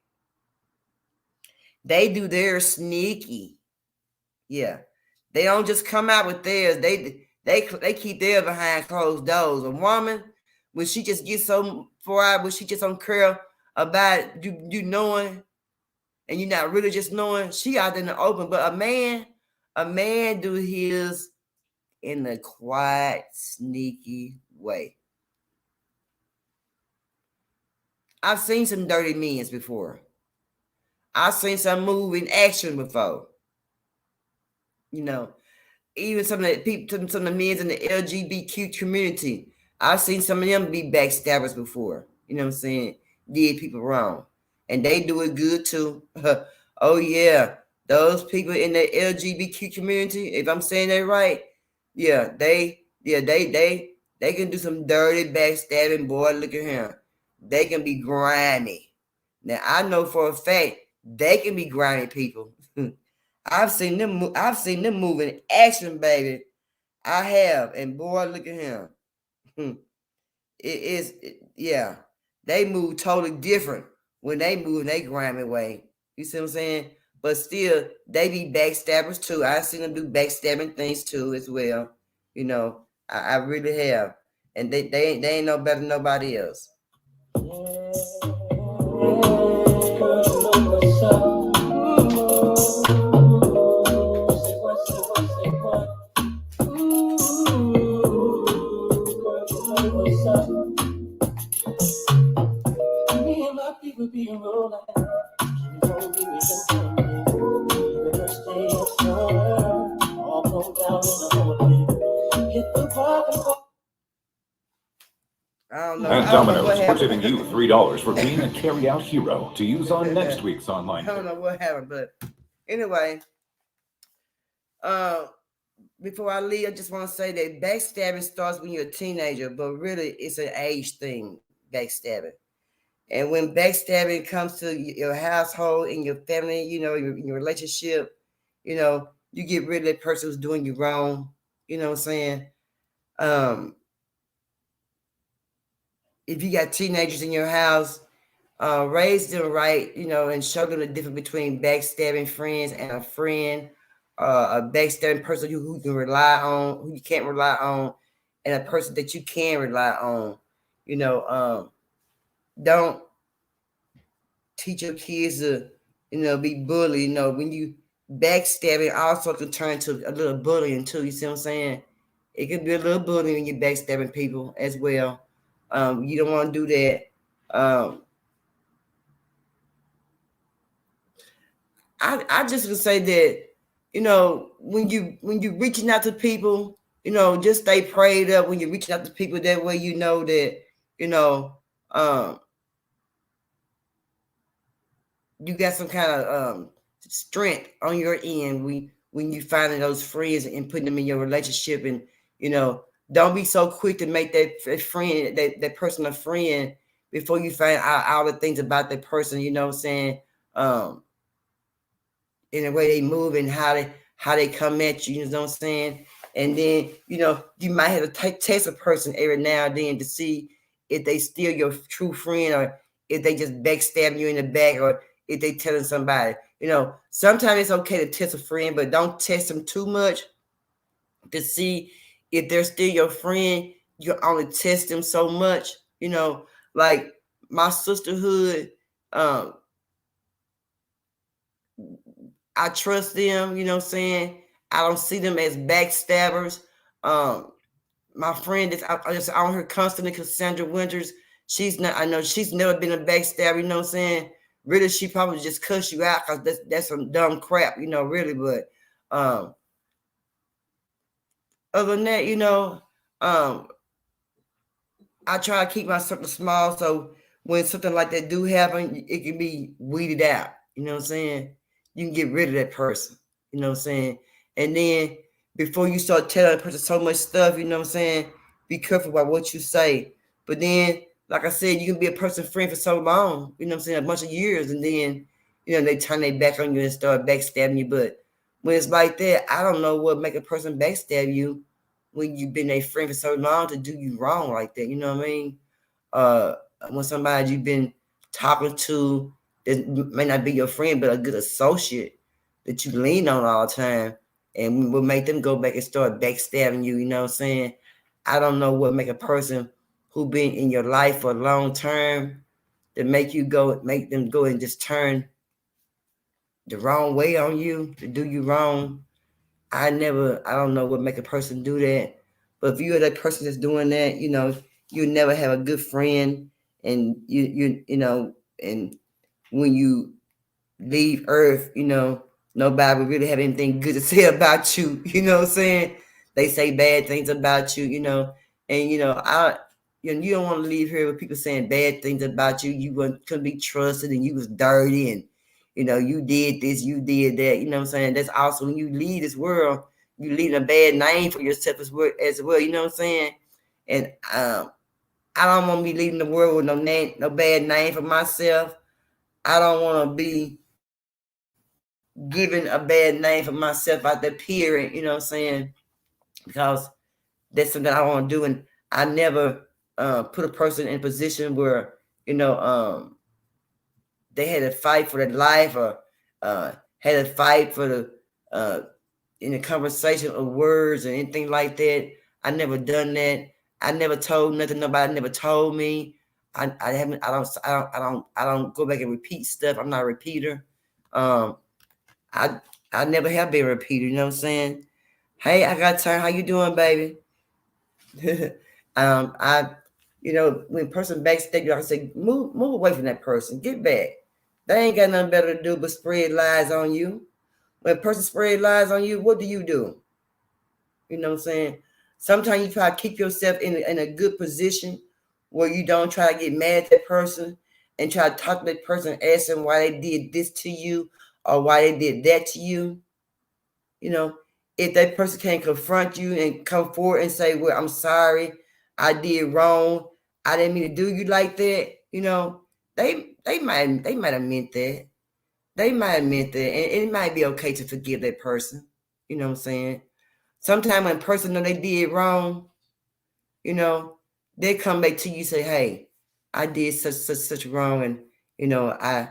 They do theirs sneaky. Yeah. They don't just come out with theirs. They keep theirs behind closed doors. A woman, when she just gets so far out, when she just don't care about you knowing, and you're not really just knowing, she out in the open. But a man do his in a quiet, sneaky way. I've seen some dirty men before. I've seen some move in action before. Even some of the people, some of the men in the LGBTQ community, I've seen some of them be backstabbers before. You know what I'm saying? Did people wrong. And they do it good too. Oh yeah. Those people in the LGBTQ community, if I'm saying that right, they can do some dirty backstabbing, boy. Look at him. They can be grimy. Now I know for a fact they can be grimy people. I've seen them move in action, baby. I have, and boy, look at him. Yeah. They move totally different when they move in their grimy way. You see what I'm saying? But still, they be backstabbers too. I seen them do backstabbing things too as well. You know, I really have, and they ain't no better than nobody else. And Domino's, we're tipping you $3 for being a carry-out hero to use on next week's online. I don't know what happened, but anyway, before I leave, I just want to say that backstabbing starts when you're a teenager, but really it's an age thing, backstabbing. And when backstabbing comes to your household and your family, you know, your relationship, you know, you get rid of that person who's doing you wrong. You know what I'm saying? If you got teenagers in your house, raise them right, you know, and show them the difference between backstabbing friends and a friend, a backstabbing person who you can rely on, who you can't rely on, and a person that you can rely on. You know, don't teach your kids to, you know, be bullied. You know, when you backstabbing also can turn into a little bullying too. You see what I'm saying? It can be a little bullying when you're backstabbing people as well. You don't want to do that. I just would say that, you know, when you reaching out to people, you know, just stay prayed up when you're reaching out to people. That way, you know that, you know, you got some kind of strength on your end when you finding those friends and putting them in your relationship. And, you know, don't be so quick to make that friend, that person a friend before you find out all the things about that person, you know what I'm saying? In the way they move and how they come at you, you know what I'm saying? And then, you know, you might have to test a person every now and then to see if they still your true friend or if they just backstab you in the back or if they telling somebody. You know, sometimes it's okay to test a friend, but don't test them too much to see if they're still your friend. You only test them so much, you know, like my sisterhood, I trust them, you know what I'm saying? I don't see them as backstabbers. My friend is just on her constantly, Cassandra Winters. I know she's never been a backstabber, you know what I'm saying? Really, she probably just cuss you out because that's some dumb crap, you know, really. But other than that, you know, I try to keep my circle small so when something like that do happen, it can be weeded out, you know what I'm saying? You can get rid of that person, you know what I'm saying? And then before you start telling a person so much stuff, you know what I'm saying? Be careful about what you say. But then, like I said, you can be a person's friend for so long, you know what I'm saying? A bunch of years, and then, you know, they turn their back on you and start backstabbing you. But when it's like that, I don't know what make a person backstab you when you've been a friend for so long to do you wrong like that, you know what I mean? When somebody you've been talking to that may not be your friend, but a good associate that you lean on all the time, and will make them go back and start backstabbing you, you know what I'm saying? I don't know what make a person who been in your life for a long term to make them go and just turn the wrong way on you, to do you wrong. I don't know what make a person do that. But if you're that person that's doing that, you know, you never have a good friend, and you know, and when you leave Earth, you know, nobody will really have anything good to say about you. You know what I'm saying? They say bad things about you, you know, and you know, you don't want to leave here with people saying bad things about you. You couldn't be trusted, and you was dirty, and you know, you did this, you did that. You know what I'm saying? That's also when you leave this world, you leave a bad name for yourself as well. You know what I'm saying? And I don't want to be leaving the world with no bad name for myself. I don't want to be giving a bad name for myself out there, period. You know what I'm saying? Because that's something I want to do. And I never put a person in a position where, you know, they had to fight for their life or had to fight for the in a conversation of words or anything like that. I never done that. I never told nothing. Nobody never told me. I don't go back and repeat stuff. I'm not a repeater. I never have been a repeater. You know what I'm saying? Hey, I got time. How you doing, baby? You know, when person backstage, I say, move away from that person. Get back. They ain't got nothing better to do but spread lies on you. When a person spread lies on you, what do? You know what I'm saying? Sometimes you try to keep yourself in a good position where you don't try to get mad at that person and try to talk to that person, ask them why they did this to you or why they did that to you. You know, if that person can't confront you and come forward and say, well, I'm sorry, I did wrong, I didn't mean to do you like that, you know, they might have meant that. They might have meant that, and it might be okay to forgive that person. You know what I'm saying? Sometimes when a person know they did wrong, you know, they come back to you and say, hey, I did such wrong, and I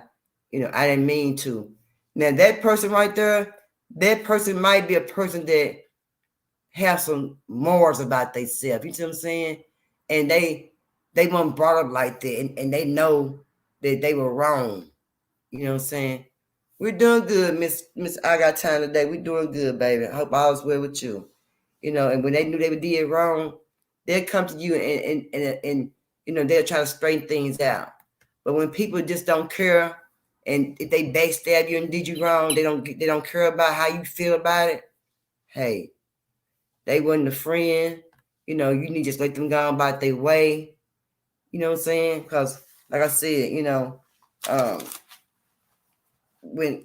didn't mean to. Now that person right there, that person might be a person that have some morals about themselves. You see what I'm saying? And they weren't brought up like that, and they know that they were wrong. You know what I'm saying? We're doing good, Miss. I got time today. We're doing good, baby. I hope all's well with you. You know, and when they knew they did wrong, they'll come to you and you know, they'll try to straighten things out. But when people just don't care, and if they backstab you and did you wrong, they don't care about how you feel about it. Hey, they wasn't a friend. You know, you need to just let them go about their way. You know what I'm saying? Because, like I said, you know, when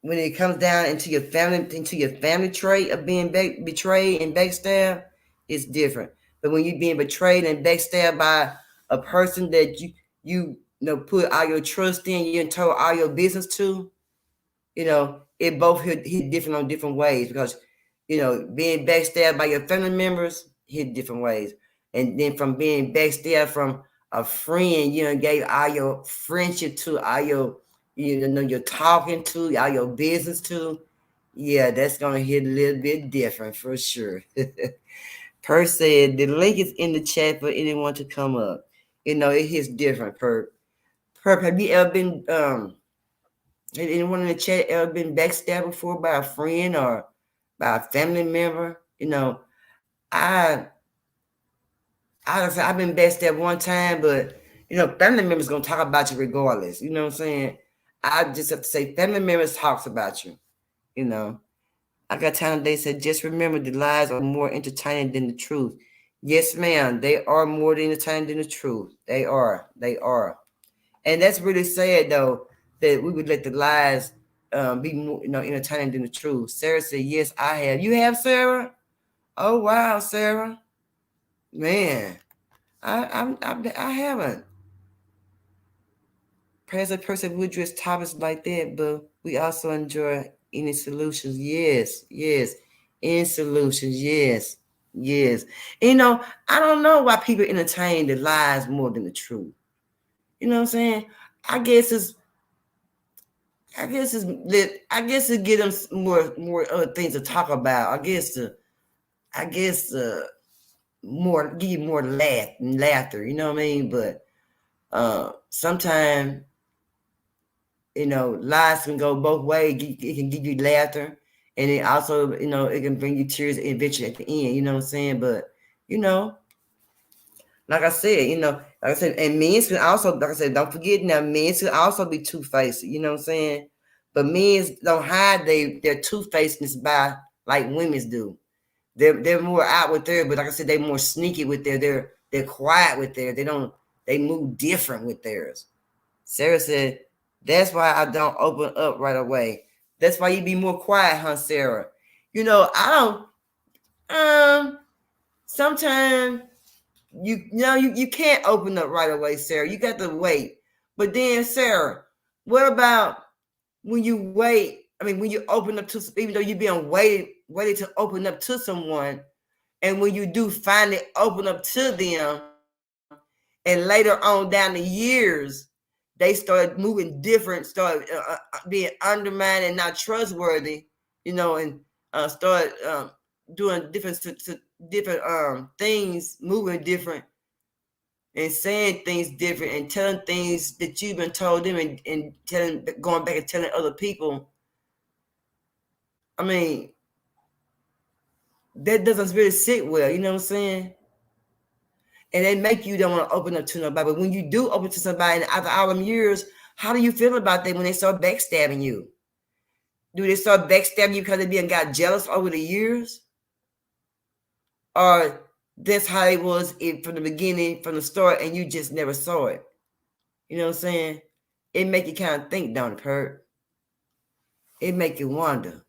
it comes down into your family trait of being betrayed and backstabbed, it's different. But when you're being betrayed and backstabbed by a person that you know put all your trust in, you told all your business to, you know, it both hit different on different ways. Because, you know, being backstabbed by your family members hit different ways, and then from being backstabbed from a friend, you know, gave all your friendship to, all your, you know, you're talking to, all your business to, yeah, that's gonna hit a little bit different for sure. Per said the link is in the chat for anyone to come up. You know, it hits different. Per, have you ever been anyone in the chat ever been backstabbed before by a friend or by a family member? You know, I've been backstabbed one time, but you know, family members gonna talk about you regardless. You know what I'm saying? I just have to say, family members talks about you. You know, I got time. They said, just remember, the lies are more entertaining than the truth. Yes, ma'am. They are more entertaining than the truth. They are. And that's really sad, though, that we would let the lies be more, you know, entertaining than the truth. Sarah said, yes, I have. You have, Sarah? Oh, wow, Sarah. Man, I haven't. Perhaps a person would address topics like that, but we also enjoy any solutions. Yes. In solutions, yes. You know, I don't know why people entertain the lies more than the truth. You know what I'm saying? I guess it get them more other things to talk about. I guess more give you more laughter. You know what I mean? But sometimes, you know, lies can go both ways. It can give you laughter, and it also, you know, it can bring you tears eventually at the end. You know what I'm saying? But, you know, like I said, and men can also, like I said, don't forget now, men can also be two-faced. You know what I'm saying? But men don't hide their two-facedness by like women's do. They're more out with theirs, but like I said, they're more sneaky with theirs. They're quiet with theirs. They move different with theirs. Sarah said, that's why I don't open up right away. That's why you be more quiet, huh, Sarah? You know, I don't. Sometimes you can't open up right away, Sarah. You got to wait. But then, Sarah, what about when you wait? I mean, when you open up to, even though you're being waited to open up to someone, And when you do finally open up to them, and later on down the years, they start moving different, start being undermined and not trustworthy, and start doing different things, moving different, and saying things different, and telling things that you've been told them, and going back and telling other people. I mean, that doesn't really sit well, you know what I'm saying? And they make you don't want to open up to nobody. But when you do open to somebody, and after all them years, how do you feel about that when they start backstabbing you? Do they start backstabbing you because they got jealous over the years? Or that's how it was from the beginning, from the start, and you just never saw it? You know what I'm saying? It make you kind of think, don't it, Pert? It make you wonder.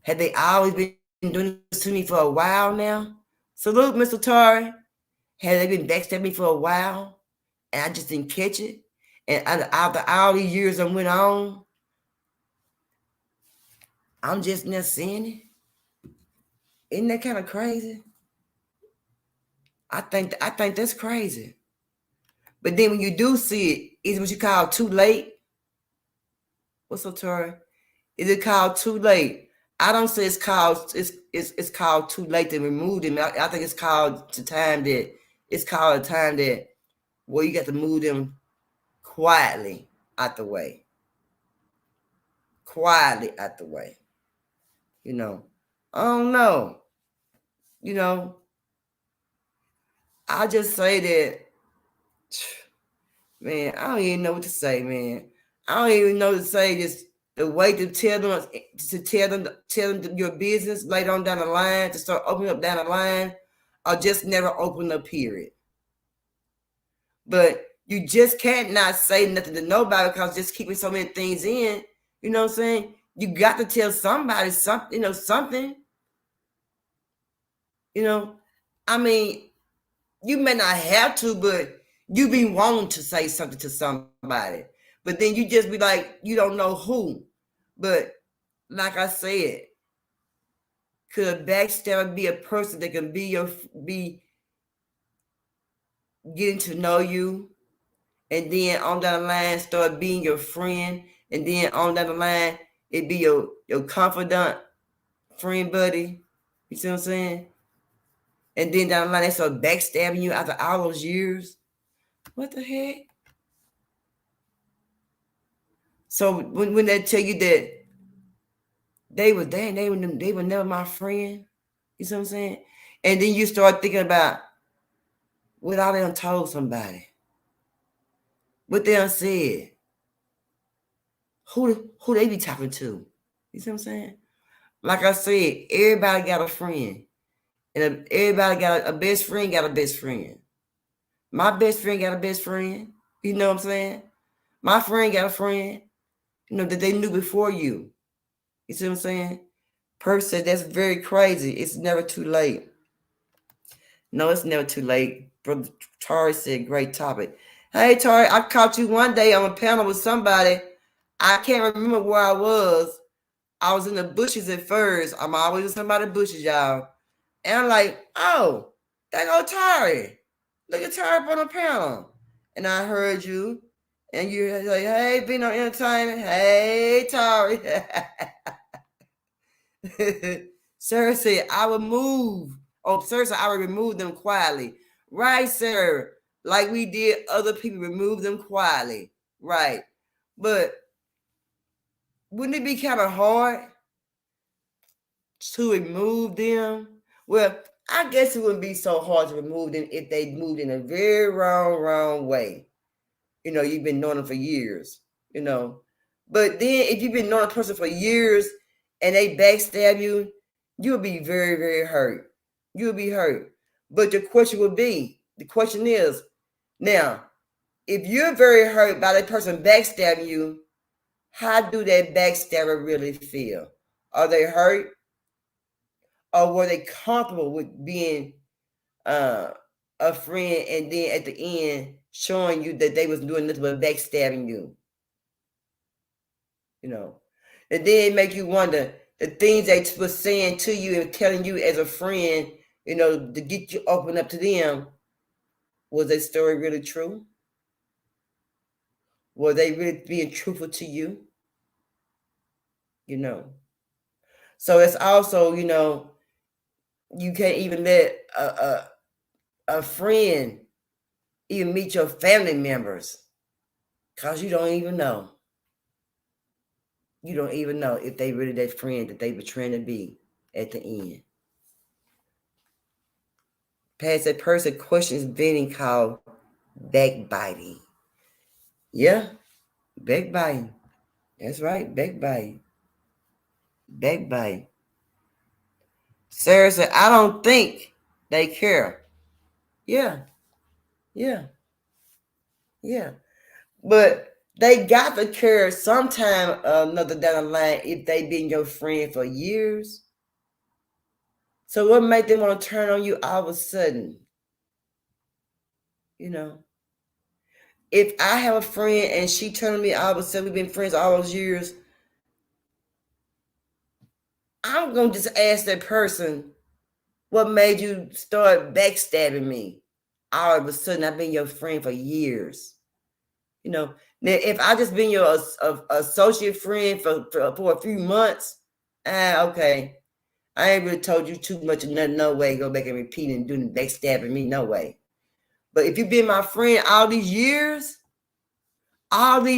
Had they always been doing this to me for a while now? Salute, Mr. Tari. Had they been backstabbing me for a while, and I just didn't catch it? And after all these years that went on, I'm just not seeing it. Isn't that kind of crazy? I think that's crazy. But then when you do see it, is it what you call too late? What's up, Tori? Is it called too late? I don't say it's called too late to remove them. I think it's called a time that where you got to move them quietly out the way. Quietly out the way. I don't know. I just say that, man, I don't even know what to say, man. I don't even know to say this. The way to tell them your business later on down the line, to start opening up down the line, or just never open up, period. But you just can't not say nothing to nobody because just keeping so many things in, you know what I'm saying? You got to tell somebody something, something. I mean, you may not have to, but you be wanting to say something to somebody. But then you just be like, you don't know who. But like I said, could a backstabber be a person that can be getting to know you, and then on down the line start being your friend, and then on down the line it be your confidant, friend, buddy? You see what I'm saying? And then down the line they start backstabbing you after all those years. What the heck? So when they tell you that they were never my friend, you see what I'm saying? And then you start thinking about what all they done told somebody, what they done said, who they be talking to. You see what I'm saying? Like I said, everybody got a friend, and everybody got a best friend. Got a best friend. My best friend got a best friend. You know what I'm saying? My friend got a friend, that they knew before you. You see what I'm saying? Perk said that's very crazy. It's never too late. No, it's never too late. Brother Tari said, great topic. Hey, Tari, I caught you one day on a panel with somebody. I can't remember where I was. I was in the bushes at first. I'm always in somebody's bushes, y'all. And I'm like, oh, there go Tari. Look at Tari on the panel. And I heard you. And you're like, hey, Bino Entertainment. Hey, Tari. Sir said, I would move. Oh, sir said, I would remove them quietly. Right, sir. Like we did other people, remove them quietly. Right. But wouldn't it be kind of hard to remove them? Well, I guess it wouldn't be so hard to remove them if they moved in a very wrong way. You've been knowing them for years, But then if you've been knowing a person for years and they backstab you, you'll be very, very hurt. You'll be hurt. But the question is, now, if you're very hurt by that person backstabbing you, how do that backstabber really feel? Are they hurt? Or were they comfortable with being a friend, and then at the end showing you that they was doing nothing but backstabbing you? And then it make you wonder the things they was saying to you and telling you as a friend, you know, to get you open up to them. Was that story really true? Were they really being truthful to you? You know. So it's also, you know, you can't even let a friend even meet your family members because you don't even know. You don't even know if they really that friend that they were trying to be at the end. Past that person questions venting called backbiting. Yeah, backbiting. That's right, backbiting. Backbiting. Sarah said, I don't think they care. Yeah. But they got to care sometime or another down the line if they been your friend for years. So what made them want to turn on you all of a sudden? You know, if I have a friend and she turned on me all of a sudden, we've been friends all those years, I'm going to just ask that person, what made you start backstabbing me? All of a sudden, I've been your friend for years. You know, now if I just been your associate friend for a few months, okay. I ain't really told you too much of nothing, no way. Go back and repeat and doing backstabbing me, no way. But if you've been my friend all these years, and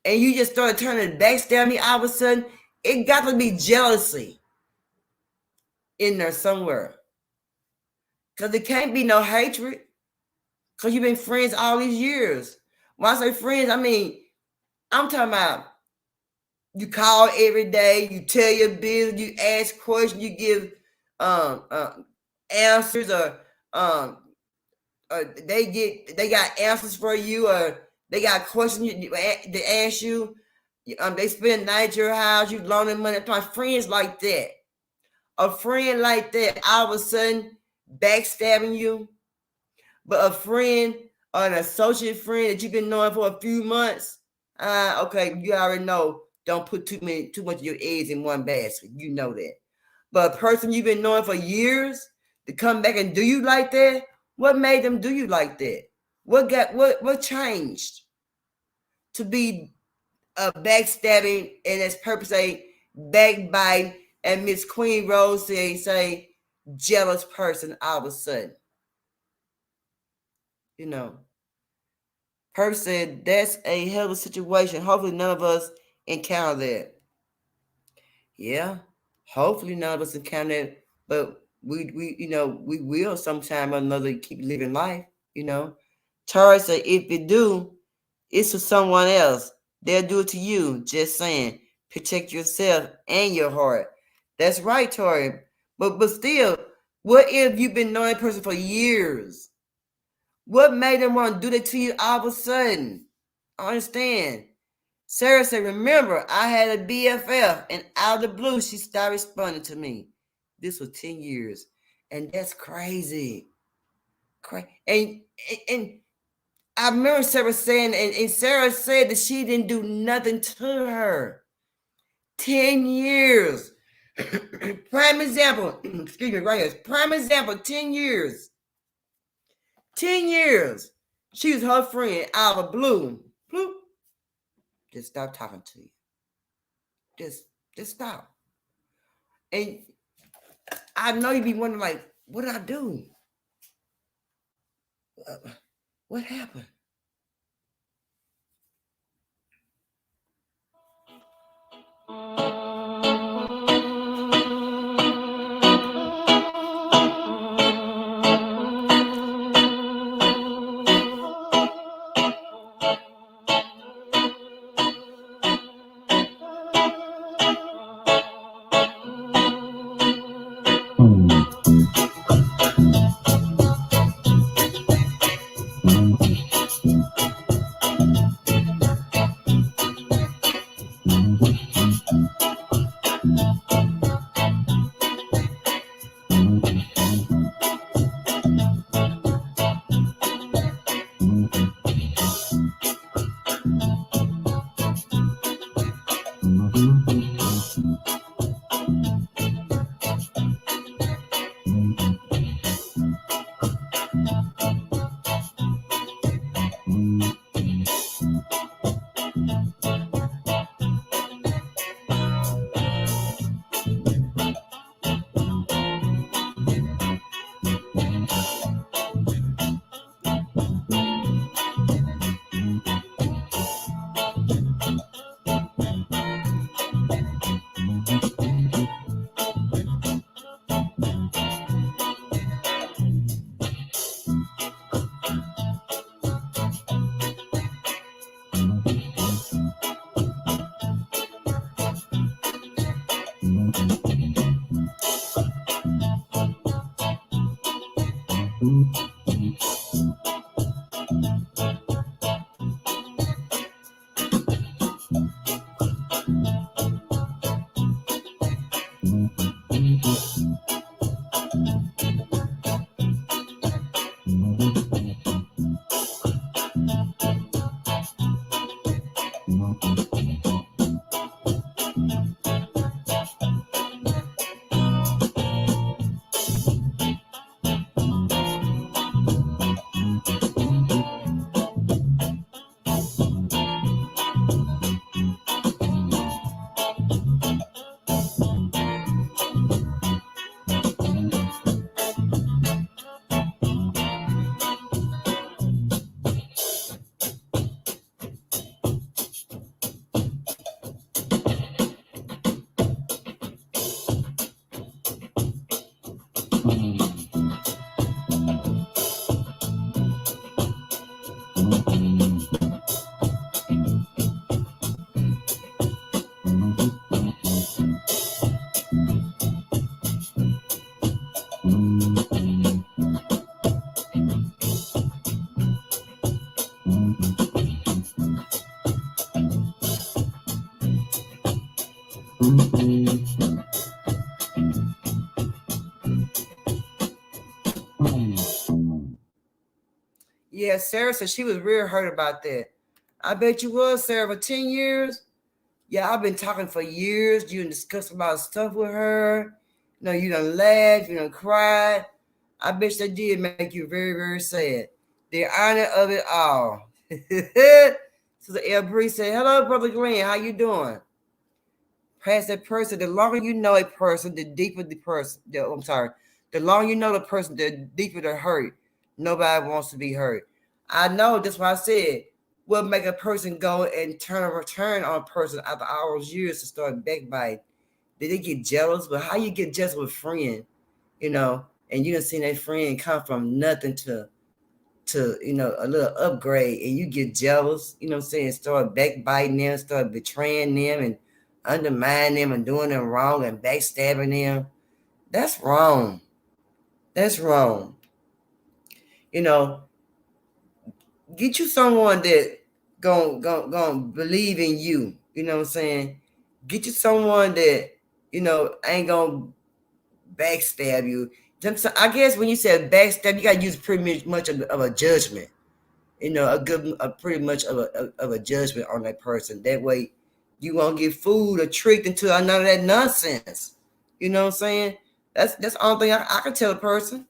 you just started turning backstab me all of a sudden, it got to be jealousy in there somewhere. Because there can't be no hatred. Because you've been friends all these years. When I say friends, I mean, I'm talking about you call every day, you tell your business, you ask questions, you give answers, or they got answers for you, or they got questions they ask you. They spend night at your house, you loaning money. My friends like that. A friend like that, all of a sudden backstabbing you. But a friend or an associate friend that you've been knowing for a few months, okay, you already know. Don't put too much of your eggs in one basket. You know that. But a person you've been knowing for years to come back and do you like that? What made them do you like that? What changed to be a backstabbing and as purpose a backbite and Miss Queen Rose say jealous person all of a sudden? You know, Purse said that's a hell of a situation. Hopefully none of us encounter that. Yeah, hopefully none of us encounter that, but we you know, we will sometime or another keep living life, you know. Tori said if you do, it's for someone else. They'll do it to you. Just saying. Protect yourself and your heart. That's right, Tori. But still, what if you've been knowing a person for years? What made them want to do that to you all of a sudden? I understand. Sarah said, remember, I had a BFF, and out of the blue, she started responding to me. This was 10 years. And that's crazy. And I remember Sarah saying, and Sarah said that she didn't do nothing to her. 10 years. Prime example, excuse me, right here. Prime example, 10 years. 10 years. She was her friend out of the blue. Bloop. Just stop talking to you. Just stop. And I know you'd be wondering, like, what did I do? What happened? Yeah, Sarah said she was real hurt about that. I bet you was, Sarah, for 10 years. Yeah, I've been talking for years. You done discussed about stuff with her. You know, you done laughed, you done cried. I bet that did make you very, very sad. The honor of it all. So the El Bree said, hello, Brother Glenn, how you doing? Past that person, the longer you know a person, the deeper the person. The longer you know the person, the deeper the hurt. Nobody wants to be hurt. I know, that's why I said, what make a person go and return on a person after all those years to start backbiting? Did they get jealous? But how you get jealous with a friend, you know, and you done seen that friend come from nothing to you know, a little upgrade, and you get jealous, you know what I'm saying, start backbiting them, start betraying them and undermining them and doing them wrong and backstabbing them. That's wrong. That's wrong. You know, get you someone that gon' believe in you. You know what I'm saying? Get you someone that, you know, ain't gonna backstab you. I guess when you say backstab, you gotta use pretty much of a judgment. You know, pretty much of a judgment on that person. That way, you won't get fooled or tricked into none of that nonsense. You know what I'm saying? That's the only thing I can tell a person.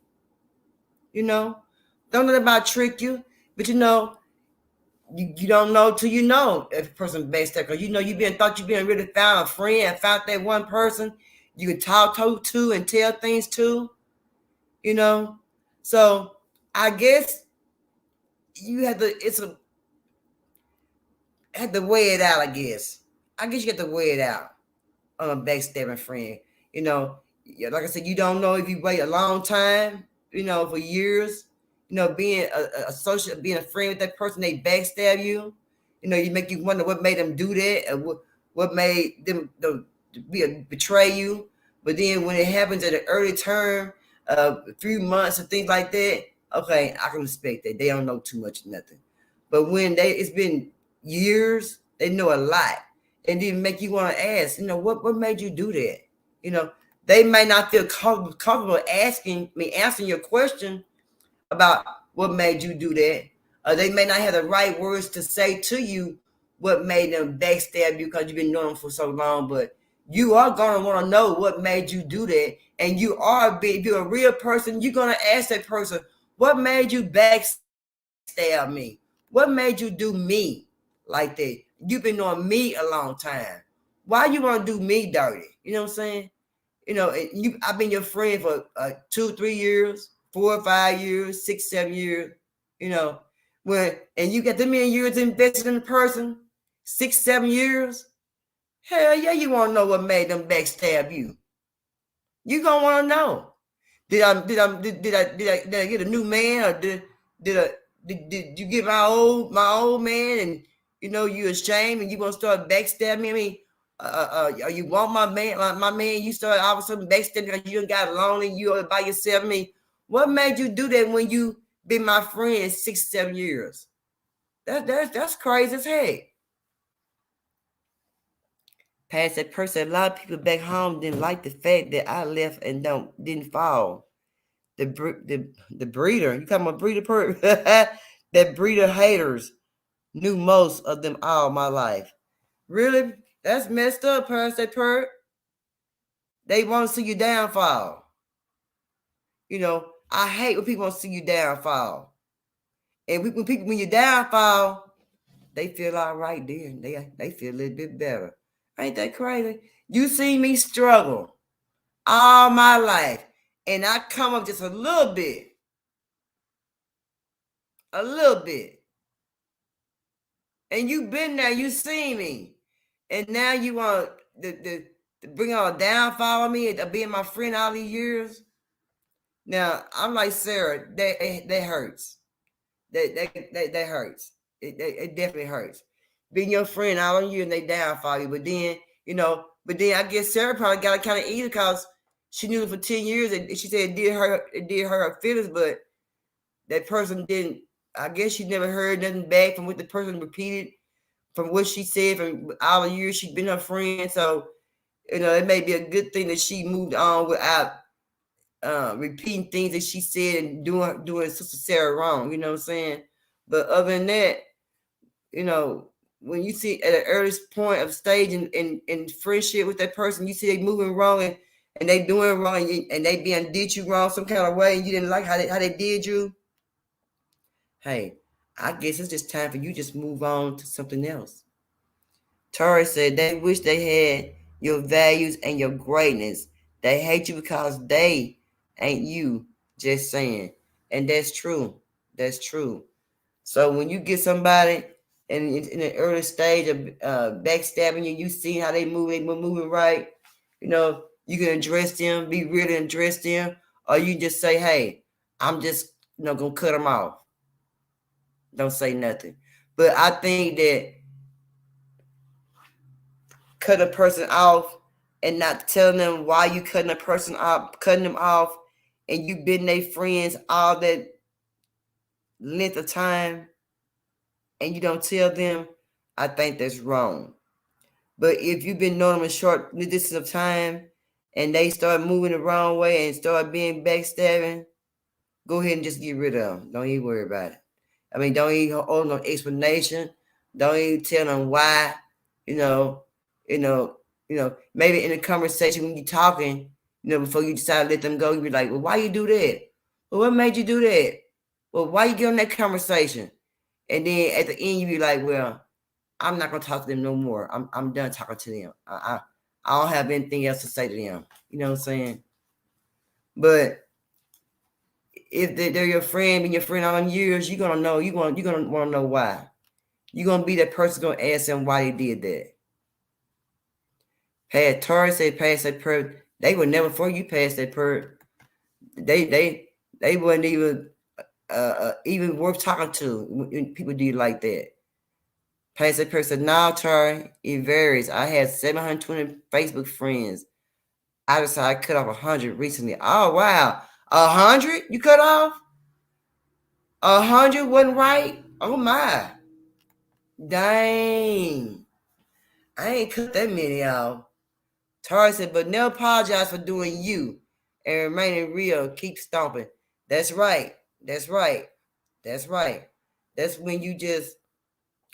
You know, don't let anybody trick you, but you know, you don't know till you know if a person backstab. Because you know you've been really found a friend, found that one person you can talk to and tell things to. You know, so I guess you have to. Have to weigh it out. I guess you have to weigh it out on a backstabbing friend. You know, like I said, you don't know if you wait a long time. You know, for years. You know, being being a friend with that person, they backstab you. You know, you make you wonder what made them do that, or what made them betray you. But then when it happens at an early term, a few months and things like that, okay, I can respect that. They don't know too much, nothing. But when it's been years, they know a lot, and then make you want to ask, you know, what made you do that? You know, they may not feel comfortable answering your question about what made you do that. They may not have the right words to say to you what made them backstab you because you've been knowing them for so long, but you are going to want to know what made you do that. And if you're a real person, you're going to ask that person, what made you backstab me? What made you do me like that? You've been knowing me a long time. Why you want to do me dirty? You know what I'm saying? You know, I've been your friend for 2-3 years, 4 or 5 years, 6-7 years. You know, and you got the many years invested in the person, 6-7 years. Hell yeah, you want to know what made them backstab you. You gonna want to know. Did I get a new man, or did you get my old man, and you know you ashamed and you gonna start backstabbing me? I mean, you want my man, you start all of a sudden backstabbing because you got lonely, you are by yourself. I mean, What made you do that when you been my friend 6-7 years? That's crazy as heck. Past that person, a lot of people back home didn't like the fact that I left and didn't fall. The breeder, you talking about breeder that breeder haters knew most of them all my life. Really? That's messed up, Past that Pert. They want to see you downfall. You know, I hate when people want to see you downfall. And when you downfall, they feel all right then. They feel a little bit better. Ain't that crazy? You see me struggle all my life, and I come up just a little bit. And you been there, you see me. And now you want to bring all downfall on me to being my friend all these years. Now, I'm like Sarah, that hurts. That hurts. It definitely hurts. Being your friend all on you and they downfall you. But then, I guess Sarah probably got it kind of easy because she knew it for 10 years and she said it did her feelings, but that person didn't. I guess she never heard nothing back from what the person repeated, from what she said from all the years she'd been her friend. So, it may be a good thing that she moved on without repeating things that she said and doing Sister Sarah wrong. You know what I'm saying? But other than that, when you see at an earliest point of stage in friendship with that person, you see they moving wrong and they doing wrong and they did you wrong some kind of way and you didn't like how they did you. Hey, I guess it's just time for you just move on to something else. Tori said they wish they had your values and your greatness. They hate you because they ain't you. Just saying. And that's true. That's true. So when you get somebody in the early stage of backstabbing you see how they moving right, you can address them, be real and address them, or you just say, hey, I'm just gonna cut them off. Don't say nothing. But I think that cut a person off and not telling them why you cutting them off, and you've been their friends all that length of time, and you don't tell them, I think that's wrong. But if you've been knowing them a short distance of time, and they start moving the wrong way and start being backstabbing, go ahead and just get rid of them. Don't even worry about it. I mean, don't even hold no explanation. Don't even tell them why. Maybe in a conversation when you're talking, before you decide to let them go, you be like, well, why you do that? Well, what made you do that? Well, why you get on that conversation? And then at the end, you be like, well, I'm not going to talk to them no more. I'm done talking to them. I don't have anything else to say to them. You know what I'm saying? But if they're your friend and your friend all in years, you're going to know. You're going to want to know why. You're going to be that person going to ask them why they did that. Tori said, pass that Pert. They were never for you pass that Pert. They wasn't even worth talking to when people do you like that. Pass that Pert said, no, Tori, it varies. I had 720 Facebook friends. I decided I cut off 100 recently. Oh, wow. 100 you cut off? 100 wasn't right? Oh, my. Dang. I ain't cut that many off. Tori said, but never apologize for doing you and remaining real. Keep stomping. That's right. That's right. That's right. That's when you just,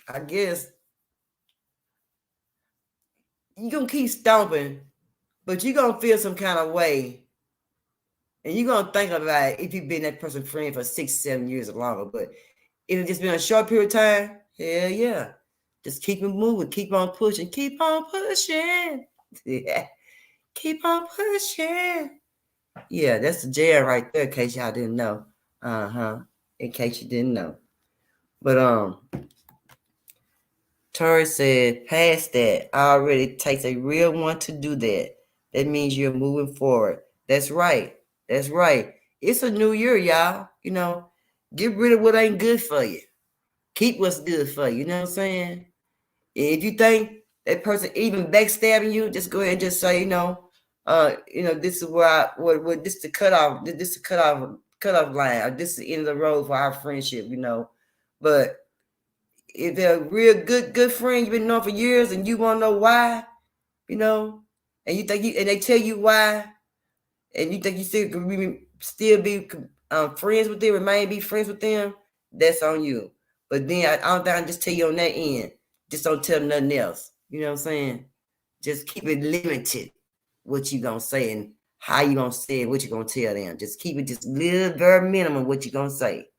I guess, you're going to keep stomping, but you're going to feel some kind of way. And you're going to think about it if you've been that person's friend for 6-7 years or longer. But if it's just been a short period of time, hell yeah. Just keep it moving. Keep on pushing. Keep on pushing. Yeah. Keep on pushing. Yeah, that's the jam right there, in case y'all didn't know. In case you didn't know. But Tori said, past that. Already takes a real one to do that. That means you're moving forward. That's right. That's right. It's a new year, y'all. Get rid of what ain't good for you. Keep what's good for you. You know what I'm saying? And if you think that person even backstabbing you, just go ahead and just say, this is where this is the cutoff. This is the cutoff cutoff line. This is the end of the road for our friendship, you know. But if they're a real good friend you've been knowing for years and you want to know why, you know, and you think and they tell you why, and you think you still be friends with them, remain be friends with them, that's on you. But then I don't think I just tell you on that end. Just don't tell them nothing else. You know what I'm saying? Just keep it limited what you gonna say and how you gonna say it, what you gonna tell them. Just keep it just little bare minimum what you gonna say.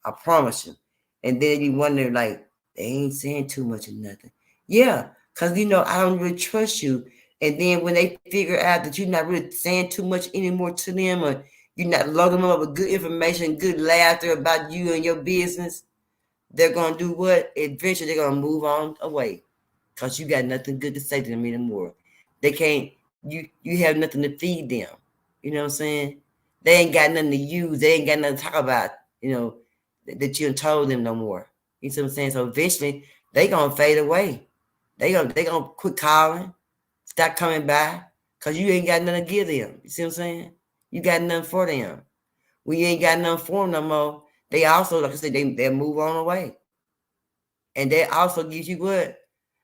I promise you. And then you wonder like they ain't saying too much or nothing. Yeah, because you know I don't really trust you. And then when they figure out that you're not really saying too much anymore to them, or you're not loading them up with good information, good laughter about you and your business, they're gonna do what? Eventually they're gonna move on away. Because you got nothing good to say to them anymore. They can't, you have nothing to feed them. You know what I'm saying? They ain't got nothing to use. They ain't got nothing to talk about, you know, that you told them no more. You see what I'm saying? So eventually they gonna fade away. They gonna quit calling, stop coming by, because you ain't got nothing to give them. You see what I'm saying? You got nothing for them. When you ain't got nothing for them no more, they also, like I said, they'll move on away. And that also gives you what?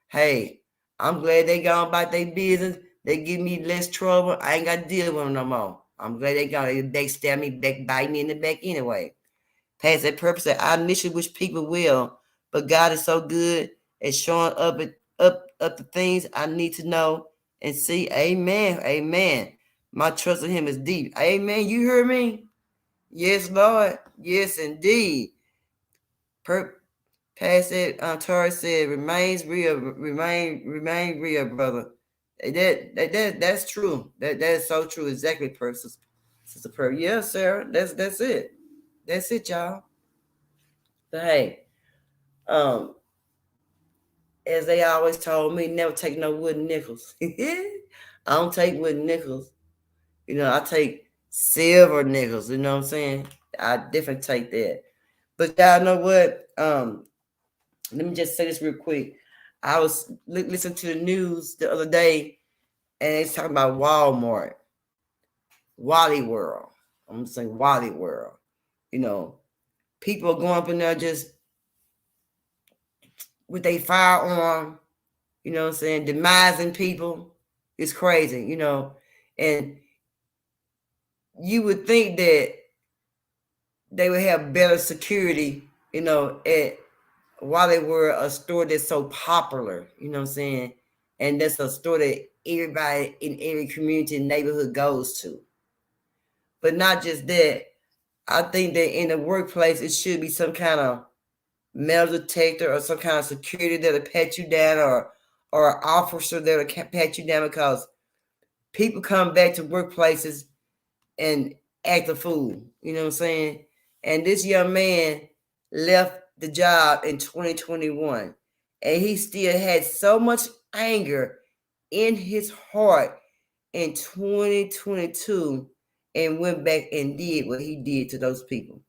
Hey, I'm glad they gone about their business. They give me less trouble. I ain't got to deal with them no more. I'm glad they gone. They stab me, back, bite me in the back anyway. Past that purpose that I initially wish people will, but God is so good at showing up the things I need to know and see. Amen. Amen. My trust in Him is deep. Amen. You heard me? Yes, Lord. Yes, indeed. Past it, Tori said, remains real, remain real, brother. That's true. That is so true. Exactly, Sister Pearl. Yeah, Sarah. That's it. That's it, y'all. But hey, as they always told me, never take no wooden nickels. I don't take wooden nickels. You know, I take silver nickels. You know what I'm saying? I definitely take that. But y'all know what? Let me just say this real quick. I was listening to the news the other day, and it's talking about Walmart, Wally World. I'm saying Wally World. You know, people are going up in there just with their firearm, you know what I'm saying, demising people. It's crazy, you know. And you would think that they would have better security, you know, at Wally World, a store that's so popular, you know what I'm saying? And that's a store that everybody in every community and neighborhood goes to. But not just that. I think that in the workplace, it should be some kind of metal detector or some kind of security that'll pat you down, or an officer that'll pat you down, because people come back to workplaces and act a fool. You know what I'm saying? And this young man left the job in 2021, and he still had so much anger in his heart in 2022 and went back and did what he did to those people.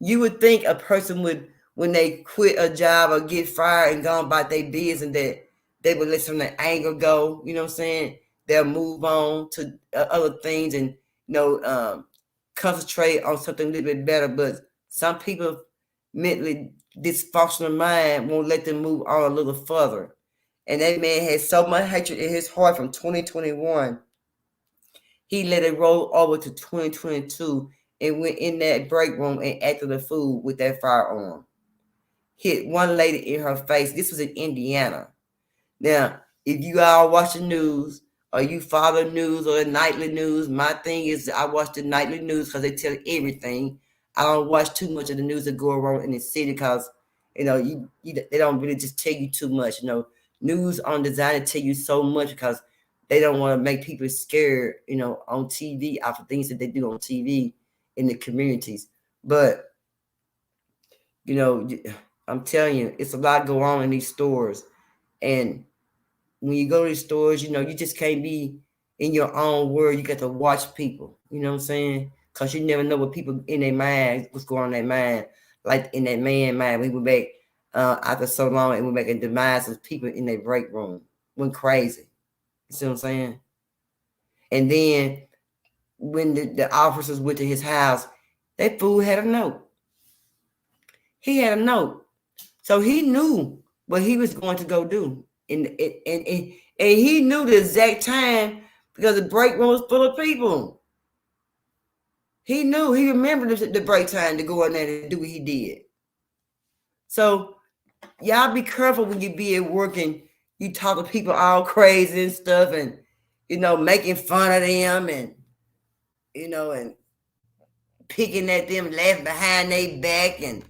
You would think a person would, when they quit a job or get fired and gone about their business, that they would let some of the anger go. You know what I'm saying? They'll move on to other things and, you know, concentrate on something a little bit better. But some people mentally dysfunctional mind won't let them move on a little further. And that man had so much hatred in his heart from 2021. He let it roll over to 2022 and went in that break room and acted a fool with that firearm. Hit one lady in her face. This was in Indiana. Now, if you all watch the news or you follow the news or the nightly news, my thing is I watch the nightly news because they tell everything. I don't watch too much of the news that go around in the city because, you know, they don't really just tell you too much. You know, news aren't designed to tell you so much because they don't want to make people scared, you know, on TV after things that they do on TV in the communities. But, you know, I'm telling you, it's a lot going on in these stores. And when you go to these stores, you know, you just can't be in your own world. You got to watch people, you know what I'm saying? Because you never know what people in their mind, what's going on in their mind. Like in that man's mind, we went back after so long and went back and demise of people in their break room. Went crazy. You see what I'm saying? And then when the officers went to his house, that fool had a note. He had a note. So he knew what he was going to go do. And he knew the exact time because the break room was full of people. He knew, he remembered the break time to go in there and do what he did. So y'all be careful when you be at work and you talk to people all crazy and stuff and, making fun of them and, and picking at them, laughing behind their back and,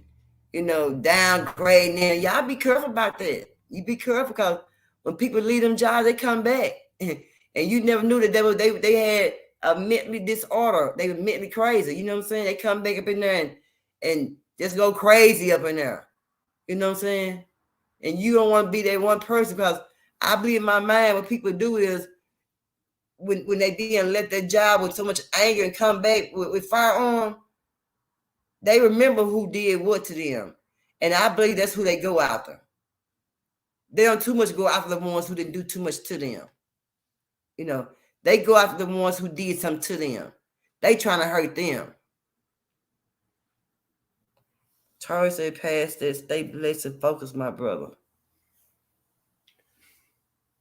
downgrading them. Y'all be careful about that. You be careful because when people leave them jobs, they come back. And you never knew that they had a mentally disorder. They were mentally crazy. You know what I'm saying? They come back up in there and just go crazy up in there. You know what I'm saying? And you don't want to be that one person because I believe in my mind what people do is when they be and left their job with so much anger and come back with firearm, they remember who did what to them. And I believe that's who they go after. They don't too much go after the ones who didn't do too much to them. They go after the ones who did something to them. They trying to hurt them. Charlie said, "Pass that. Stay blessed and focus, my brother."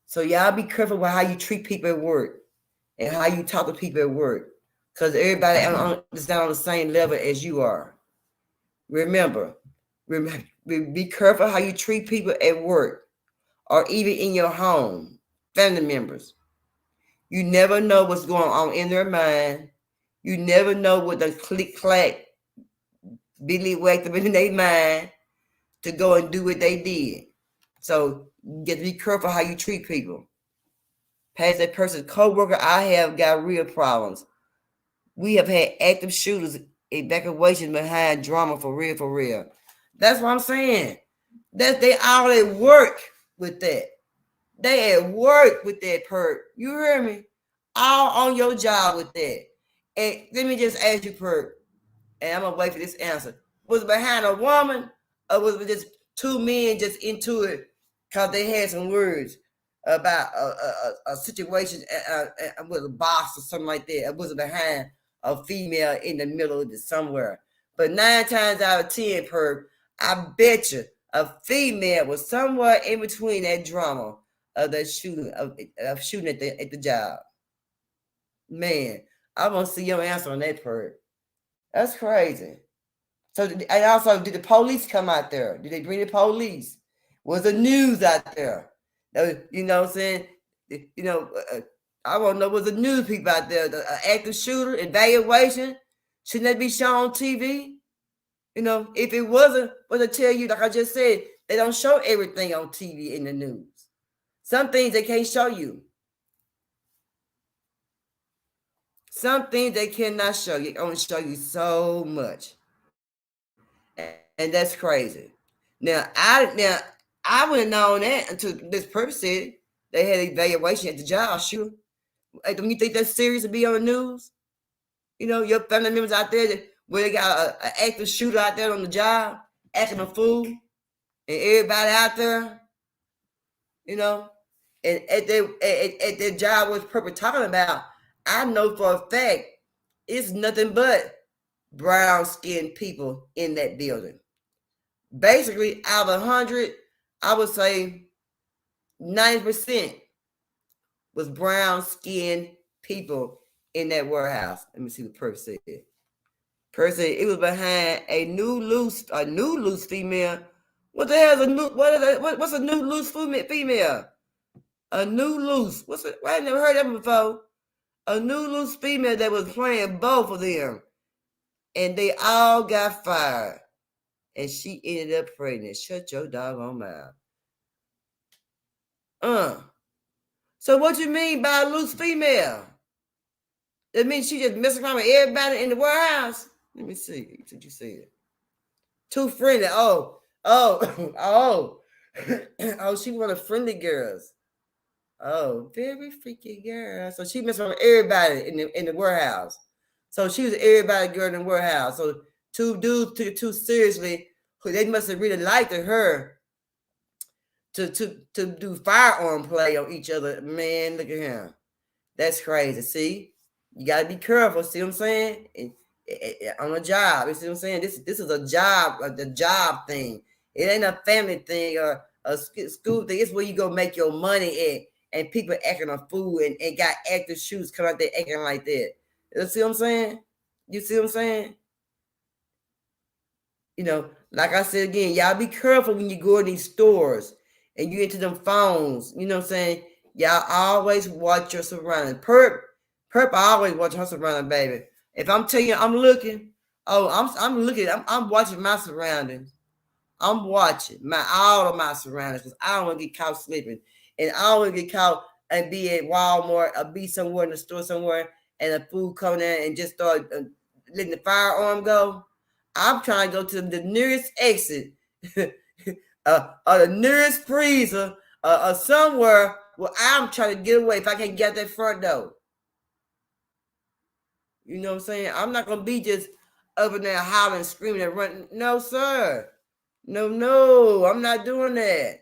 So y'all be careful with how you treat people at work and how you talk to people at work, because everybody is not on the same level as you are. Remember, be careful how you treat people at work or even in your home, family members. You never know what's going on in their mind. You never know what the click-clack Billy whacked them in their mind to go and do what they did. So you get to be careful how you treat people. Past that person's co-worker, I have got real problems. We have had active shooters, evacuation behind drama for real, for real. That's what I'm saying. They all at work with that. They at work with that perk. You hear me? All on your job with that. And let me just ask you, perk, and I'm gonna wait for this answer. Was it behind a woman, or was it just two men just into it because they had some words about a situation with a boss or something like that? Or was it behind a female in the middle of it somewhere? But 9 times out of 10, perk, I bet you a female was somewhere in between that drama of that shooting of shooting at the job. Man, I want to see your answer on that part. That's crazy. So, and also, did the police come out there? Did they bring the police? Was the news out there? You know what I'm saying? I want to know, was the news people out there? The active shooter, evaluation? Shouldn't that be shown on TV? If it wasn't, what I tell you, like I just said, they don't show everything on TV in the news. Some things they can't show you. Some things they cannot show you. They only show you so much. And that's crazy. Now I wouldn't have known that until this person said they had an evaluation at the job. Sure. Don't you think that's serious to be on the news? Your family members out there where they got an active shooter out there on the job, acting a fool, and everybody out there, and at their job was Purple talking about, I know for a fact it's nothing but brown-skinned people in that building. Basically, out of 100, I would say 90% was brown-skinned people in that warehouse. Let me see what Perk said. Perk said it was behind a new loose female. What the hell is a new? What's a new loose female? A new loose. What's it? I never heard that before. A new loose female that was playing both of them, and they all got fired, and she ended up pregnant. Shut your doggone mouth. So what you mean by a loose female? That means she just messing around with everybody in the warehouse? Let me see. What you said? Too friendly. Oh, she one of friendly girls. Oh, very freaky girl. So she messed around with everybody in the warehouse. So she was everybody girl in the warehouse. So two dudes took it too seriously. They must have really liked her to do firearm play on each other. Man, look at him. That's crazy. See? You gotta be careful. See what I'm saying? On a job, you see what I'm saying? This is a job, the job thing. It ain't a family thing or a school thing. It's where you go make your money at, and people acting a fool and got active shoes come out there acting like that. You see what I'm saying? You see what I'm saying? You know, like I said again, y'all be careful when you go in these stores and you into them phones. You know what I'm saying? Y'all always watch your surroundings. Perp, I always watch her surroundings, baby. If I'm telling you I'm looking, I'm looking, I'm watching my surroundings. I'm watching all of my surroundings because I don't want to get caught slipping. And I don't want to get caught and be at Walmart or be somewhere in the store somewhere and a fool coming in and just start letting the firearm go. I'm trying to go to the nearest exit or the nearest freezer or somewhere where I'm trying to get away if I can't get that front door. You know what I'm saying? I'm not going to be just up in there hollering, screaming, and running. No, sir. No, I'm not doing that.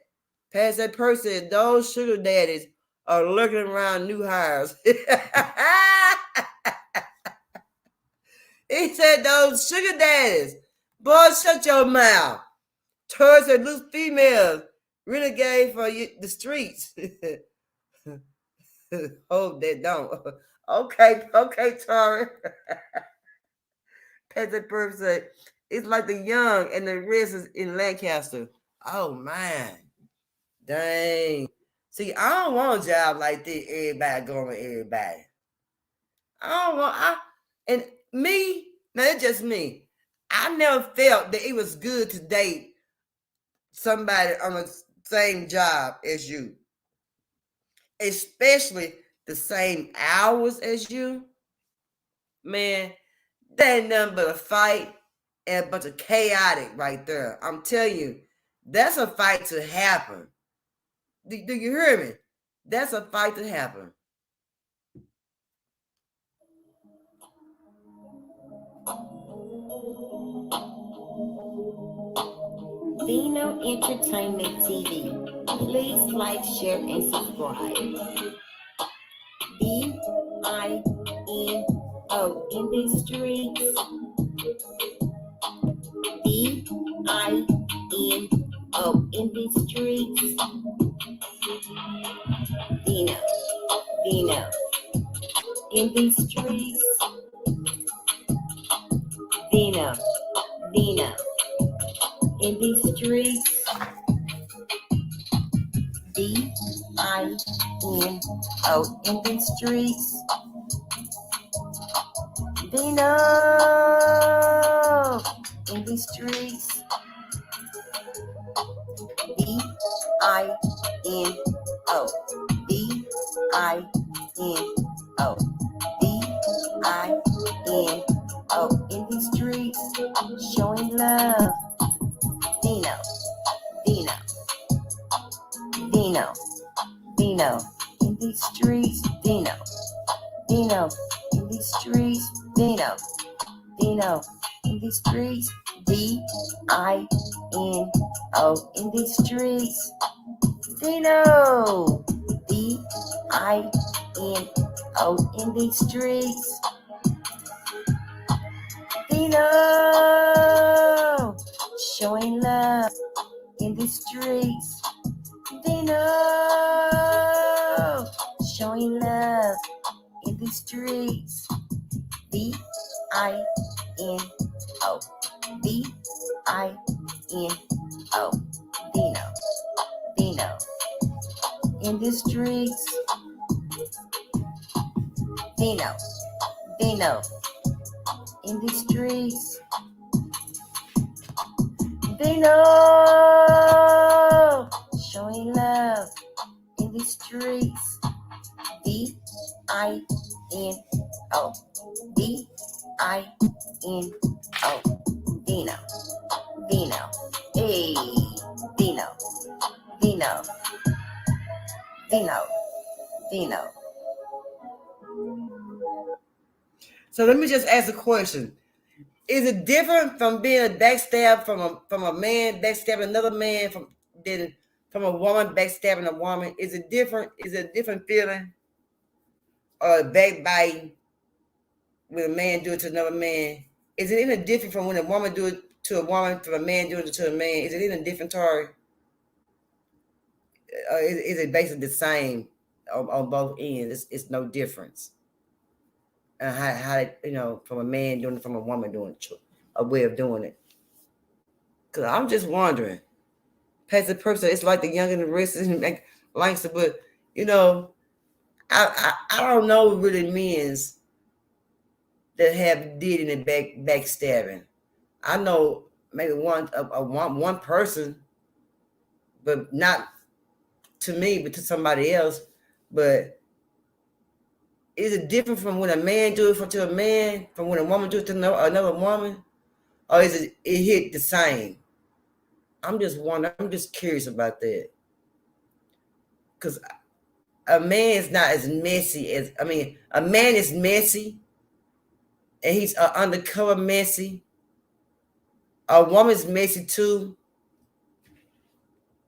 Past that person, those sugar daddies are lurking around new hires. He said those sugar daddies. Boy, shut your mouth. Turds and loose females. Renegade for the streets. Hope they don't. Okay, Tori. Peasant person. It's like the young and the rest is in Lancaster. Oh man. Dang. See, I don't want a job like this. Everybody going with everybody. And me, now it's just me. I never felt that it was good to date somebody on the same job as you, especially the same hours as you. Man, that ain't nothing but a fight and a bunch of chaotic right there. I'm telling you, that's a fight to happen. Do you hear me? That's a fight to happen. Vino Entertainment TV. Please like, share, and subscribe. VINO in the streets. VINO in the streets. Vino in the streets. Vino in the streets. VINO in the streets. Vino in the streets. VINO in the streets, showing love. Vino in the streets. Vino in the streets. Vino in the streets. VINO in the streets. Vino in the streets. Vino showing love in the streets. Vino showing love in the streets. VINO Vino in the streets. Vino in the streets. Vino showing love in the streets. VINO Vino. Hey, Vino. So let me just ask a question. Is it different from being a backstab from a man backstabbing another man than from a woman backstabbing a woman? Is it different? Is it a different feeling? Or backbiting? when a man do it to another man, is it any different from when a woman do it to a woman, from a man doing it to a man? Is it any different, Tori? Is it basically the same on both ends? It's no difference. How from a man doing it, from a woman doing it, a way of doing it. Because I'm just wondering, passive person, it's like the young and the rest and Langston, but I don't know what really means that have did in the backstabbing. I know maybe one person, but not to me, but to somebody else. But is it different from when a man do it to a man, from when a woman do it to another woman, or is it hit the same? I'm just wondering. I'm just curious about that, because a man is not as messy as a man is messy, and he's undercover messy. A woman's messy too,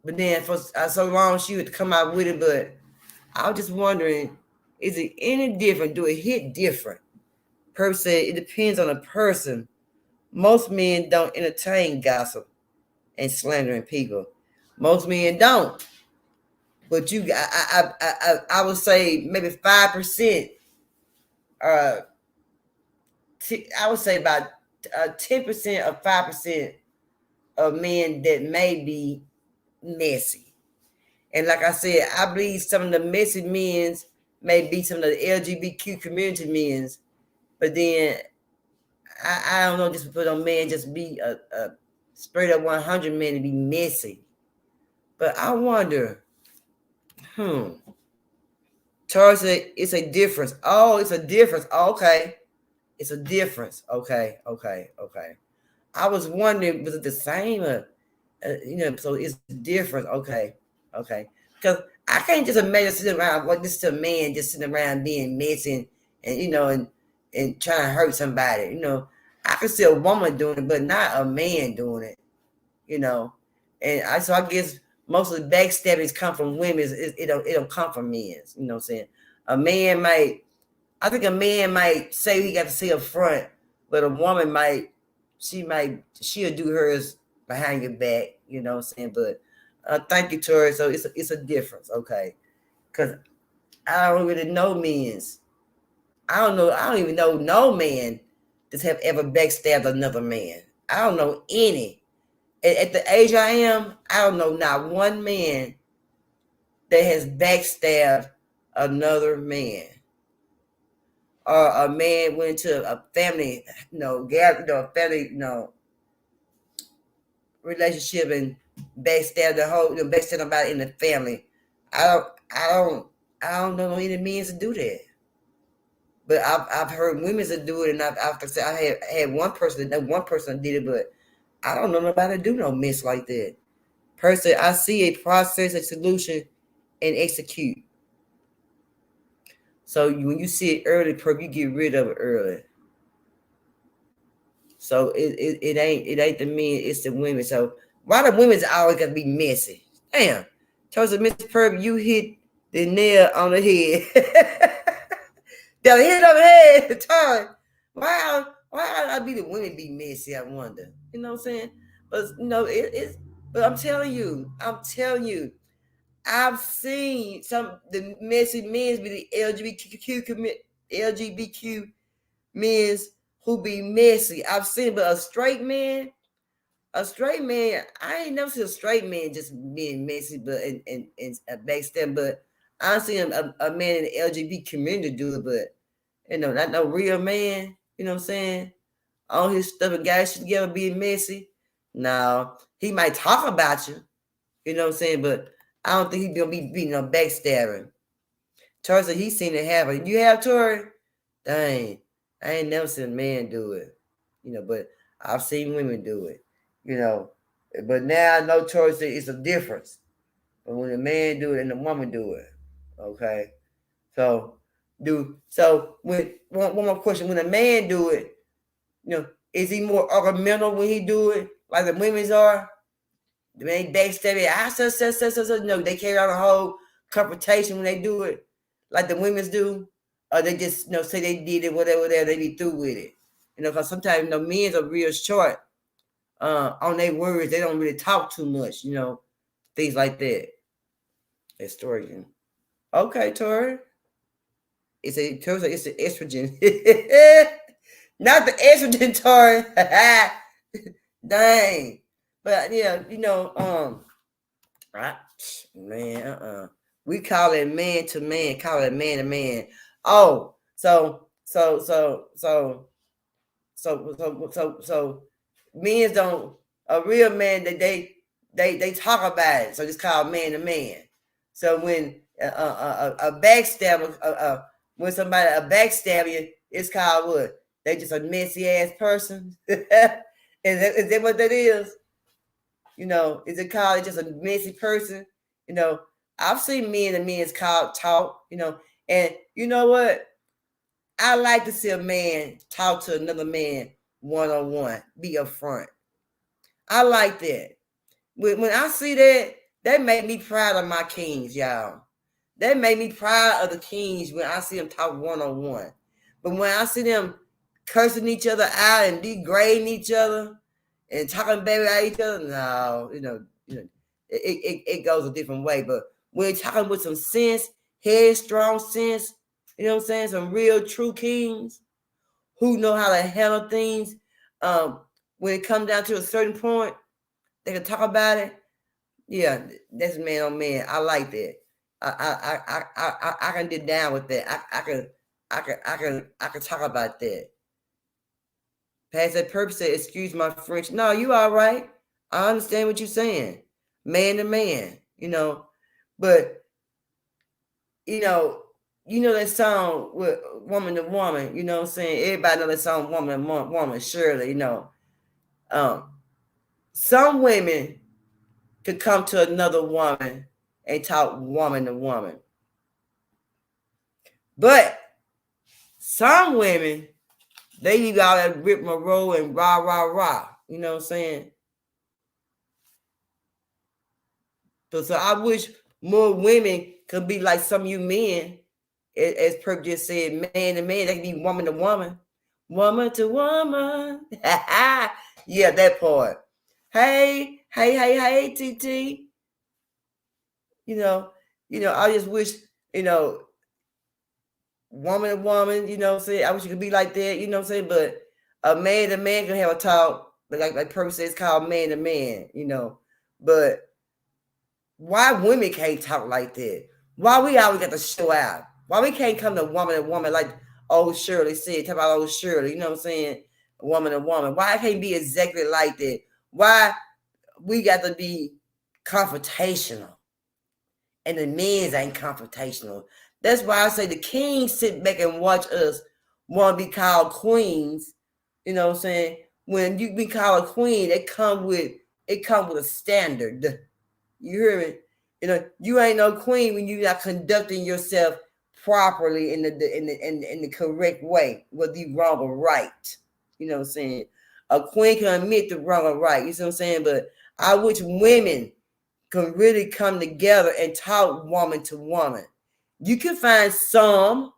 but then for so long she would come out with it. But I was just wondering, is it any different? Do it hit different? Per se, it depends on the person. Most men don't entertain gossip and slandering people. Most men don't. But I would say maybe 5%. I would say about 10% or 5% of men that may be messy. And like I said, I believe some of the messy men may be some of the LGBTQ community men, but then I don't know, just put on man, just be a straight up 100 men to be messy. But I wonder, Charles said it's a difference. Oh, it's a difference. Okay. It's a difference. Okay. I was wondering, was it the same? So it's different. Okay. Because I can't just imagine sitting around, this to a man just sitting around being messy and trying to hurt somebody. I can see a woman doing it, but not a man doing it. And I guess most of the backstabbings come from women. It don't come from men. You know what I'm saying? A man might say he got to see up front, but a woman she'll do hers behind your back. You know what I'm saying? But thank you, Tori. So it's a difference, okay? Because I don't really know men's. I don't even know no man that have ever backstabbed another man. I don't know any. At the age I am, I don't know not one man that has backstabbed another man. Or a man went to a family, family, relationship and backstabbed backstabbed somebody in the family. I don't know any men to do that. But I've heard women to do it, and I had one person did it, but I don't know nobody to do no mess like that. Personally, I see a process, a solution, and execute. So when you see it early, you get rid of it early. So it ain't the men, it's the women. So why the women's always gotta be messy? Damn, Joseph, Miss Perp, you hit the nail on the head. The hit on the head, Tom. Why I be the women be messy? I wonder. You know what I'm saying? But it's. But I'm telling you, I've seen the messy men be the LGBTQ men who be messy. I've seen, but a straight man, I ain't never seen a straight man just being messy, but and a backstab. But I seen a man in the LGBT community do it, but not no real man. You know what I'm saying? All his stuff and guys together being messy. No, he might talk about you. You know what I'm saying? But I don't think he's gonna be beating a backstabbing. Tori said he's seen it happen. You have, Tori? Dang, I ain't never seen a man do it. But I've seen women do it. But now I know Tori said it's a difference. But when a man do it and a woman do it, okay. So when one more question, when a man do it, is he more argumentative when he do it, like the women's are? The man backstab it. No, they carry out a whole confrontation when they do it, like the women's do. or they just say they did it, whatever, they be through with it. Because sometimes men are real short on their words. They don't really talk too much, things like that. Estrogen. Okay, Tori. It's the estrogen. Not the estrogen, Tori. Dang. But yeah, right, man, we call it man to man, call it man to man. Oh, so men don't, a real man, that they talk about it, so it's called man to man. So when a backstabber, when somebody a backstabber, it's called what? They just a messy ass person. Is that what that is? Is it called just a messy person? I've seen men and men's called talk, and you know what? I like to see a man talk to another man one-on-one, be upfront. I like that. When I see that make me proud of my kings, y'all. That make me proud of the kings when I see them talk one-on-one. But when I see them cursing each other out and degrading each other and talking bad about each other, no, it goes a different way. But when you're talking with some sense, headstrong sense, some real true kings who know how to handle things, when it comes down to a certain point, they can talk about it. Yeah, that's man on man. I like that. I can get down with that. I can talk about that. Past that purpose said, excuse my French. No, you all right. I understand what you're saying. Man to man, but that song with woman to woman, what I'm saying? Everybody know that song woman to woman, surely, some women could come to another woman and talk woman to woman. But some women, they leave out that Rip Monroe and rah, rah, rah. You know what I'm saying? So I wish more women could be like some of you men, as Perp just said, man to man. They can be woman to woman. Woman to woman. Yeah, that part. Hey, TT. I just wish, woman to woman, what I'm saying? I wish it could be like that, what I'm saying? But a man to man can have a talk, but like Perp says, it's called man to man, But why women can't talk like that? Why we always got to show out? Why we can't come to woman and woman like old Shirley said, talk about old Shirley, you know what I'm saying? Woman and woman. Why it can't be exactly like that? Why we got to be confrontational and the men's ain't confrontational? That's why I say the kings sit back and watch us want to be called queens, you know what I'm saying? When you be called a queen, it come with a standard. You hear me? You ain't no queen when you're not conducting yourself properly in the correct way, whether you wrong or right. You know what I'm saying? A queen can admit the wrong or right. You see what I'm saying? But I wish women can really come together and talk woman to woman. You can find some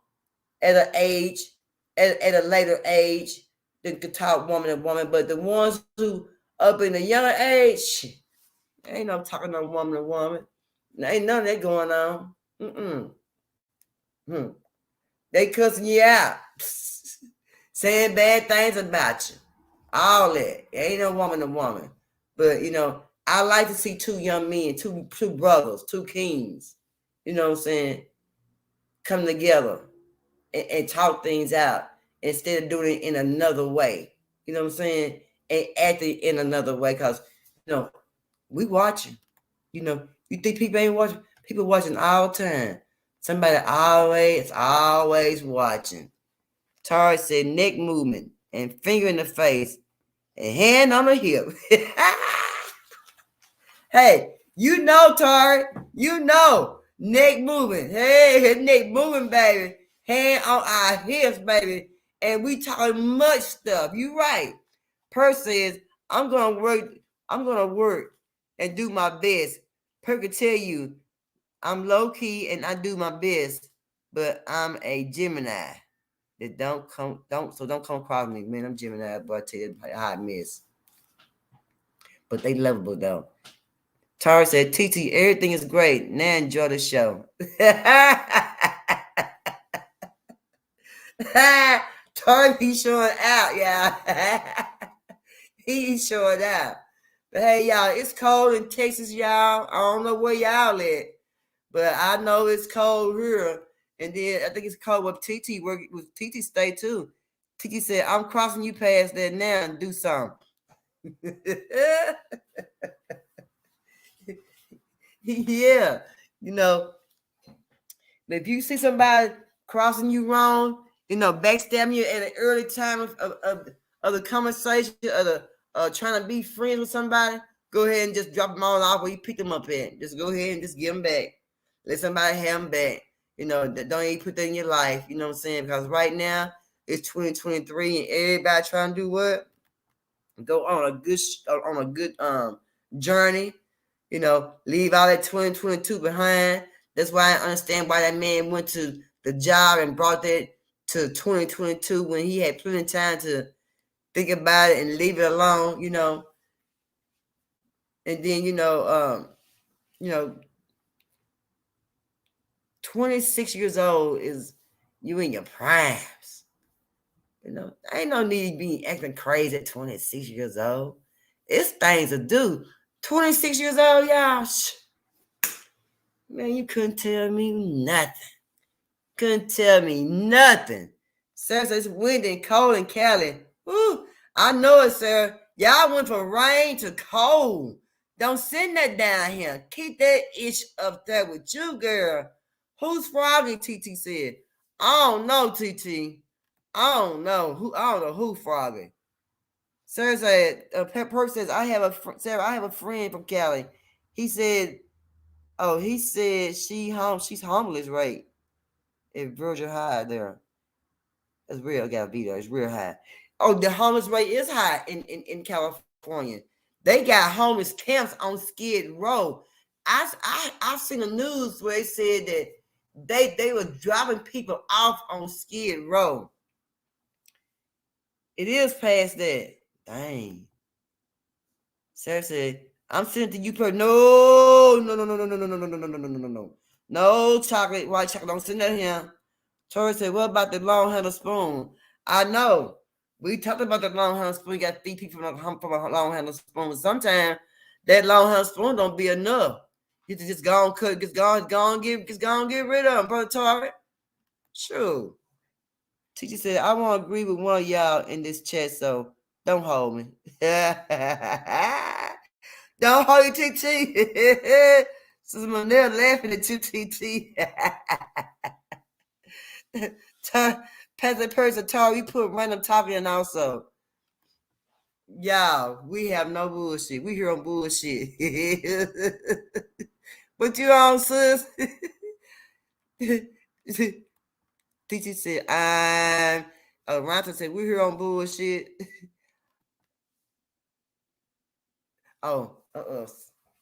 at an age, at a later age, that can talk woman to woman, but the ones who up in the younger age, ain't no talking no woman to woman. Ain't none of that going on. They cussing you out, saying bad things about you. All that. Ain't no woman to woman. But, I like to see two young men, two brothers, two kings, you know what I'm saying, come together and talk things out instead of doing it in another way. You know what I'm saying? And acting in another way, because, we watching. You think people ain't watching? People watching all the time. Somebody always watching. Tara said neck movement and finger in the face and hand on the hip. Hey, Tara, neck moving. Hey, neck moving, baby. Hand on our hips, baby. And we talking much stuff. You right. Perk says, I'm gonna work and do my best. Perk can tell you, I'm low key and I do my best, but I'm a Gemini. That don't come across me, man. I'm Gemini, but I tell you how I miss. But they lovable though. Tara said, TT, everything is great. Now enjoy the show. Tara, he's showing out, y'all. He's showing out. But hey, y'all, it's cold in Texas, y'all. I don't know where y'all at, but I know it's cold here. And then I think it's cold with TT. With TT stay too. TT said, I'm crossing you past that now and do something. Yeah, you know, if you see somebody crossing you wrong, you know, backstabbing you at an early time of the conversation, of the trying to be friends with somebody, go ahead and just drop them all off where you pick them up at. Just go ahead and just give them back. Let somebody have them back. You know, don't even put that in your life. You know what I'm saying? Because right now it's 2023 and everybody trying to do what? Go on a good journey. You know, leave all that 2022 behind. That's why I understand why that man went to the job and brought that to 2022 when he had plenty of time to think about it and leave it alone, you know. And then, 26 years old is you in your primes. You know, ain't no need to be acting crazy at 26 years old. It's things to do. 26 years old, y'all. Man, you couldn't tell me nothing. Couldn't tell me nothing. Sir, it's windy and cold in Cali. Woo, I know it, sir. Y'all went from rain to cold. Don't send that down here. Keep that itch up there with you, girl. Who's frogging? TT said. I don't know, TT. I don't know who frogging. Sir said. Pepper says I have a friend from Cali. He said. Oh, he said she's homeless, right? At Virgil High there. That's real. Gotta be there. It's real high. Oh, the homeless rate is high in California. They got homeless camps on Skid Row. I've seen the news where they said that they were dropping people off on Skid Row. It is past that. Dang. Sarah said, I'm sending you per no. No chocolate, white chocolate. Don't send that here. Tori said, what about the long handle spoon? I know. We talked about the long handle spoon. You got to feed people from a long handle spoon. Sometimes that long handle spoon don't be enough. You just go and cook, just go and get rid of them, Brother Tori. Sure. Teacher said, I won't agree with one of y'all in this chat, so don't hold me. Don't hold you, TT. Sister Manel laughing at you, TT. Peasant person, Tar, we put random topic in also. Y'all, we have no bullshit. We here on bullshit. But you on, sis? Teacher said, Ronta said, we're here on bullshit.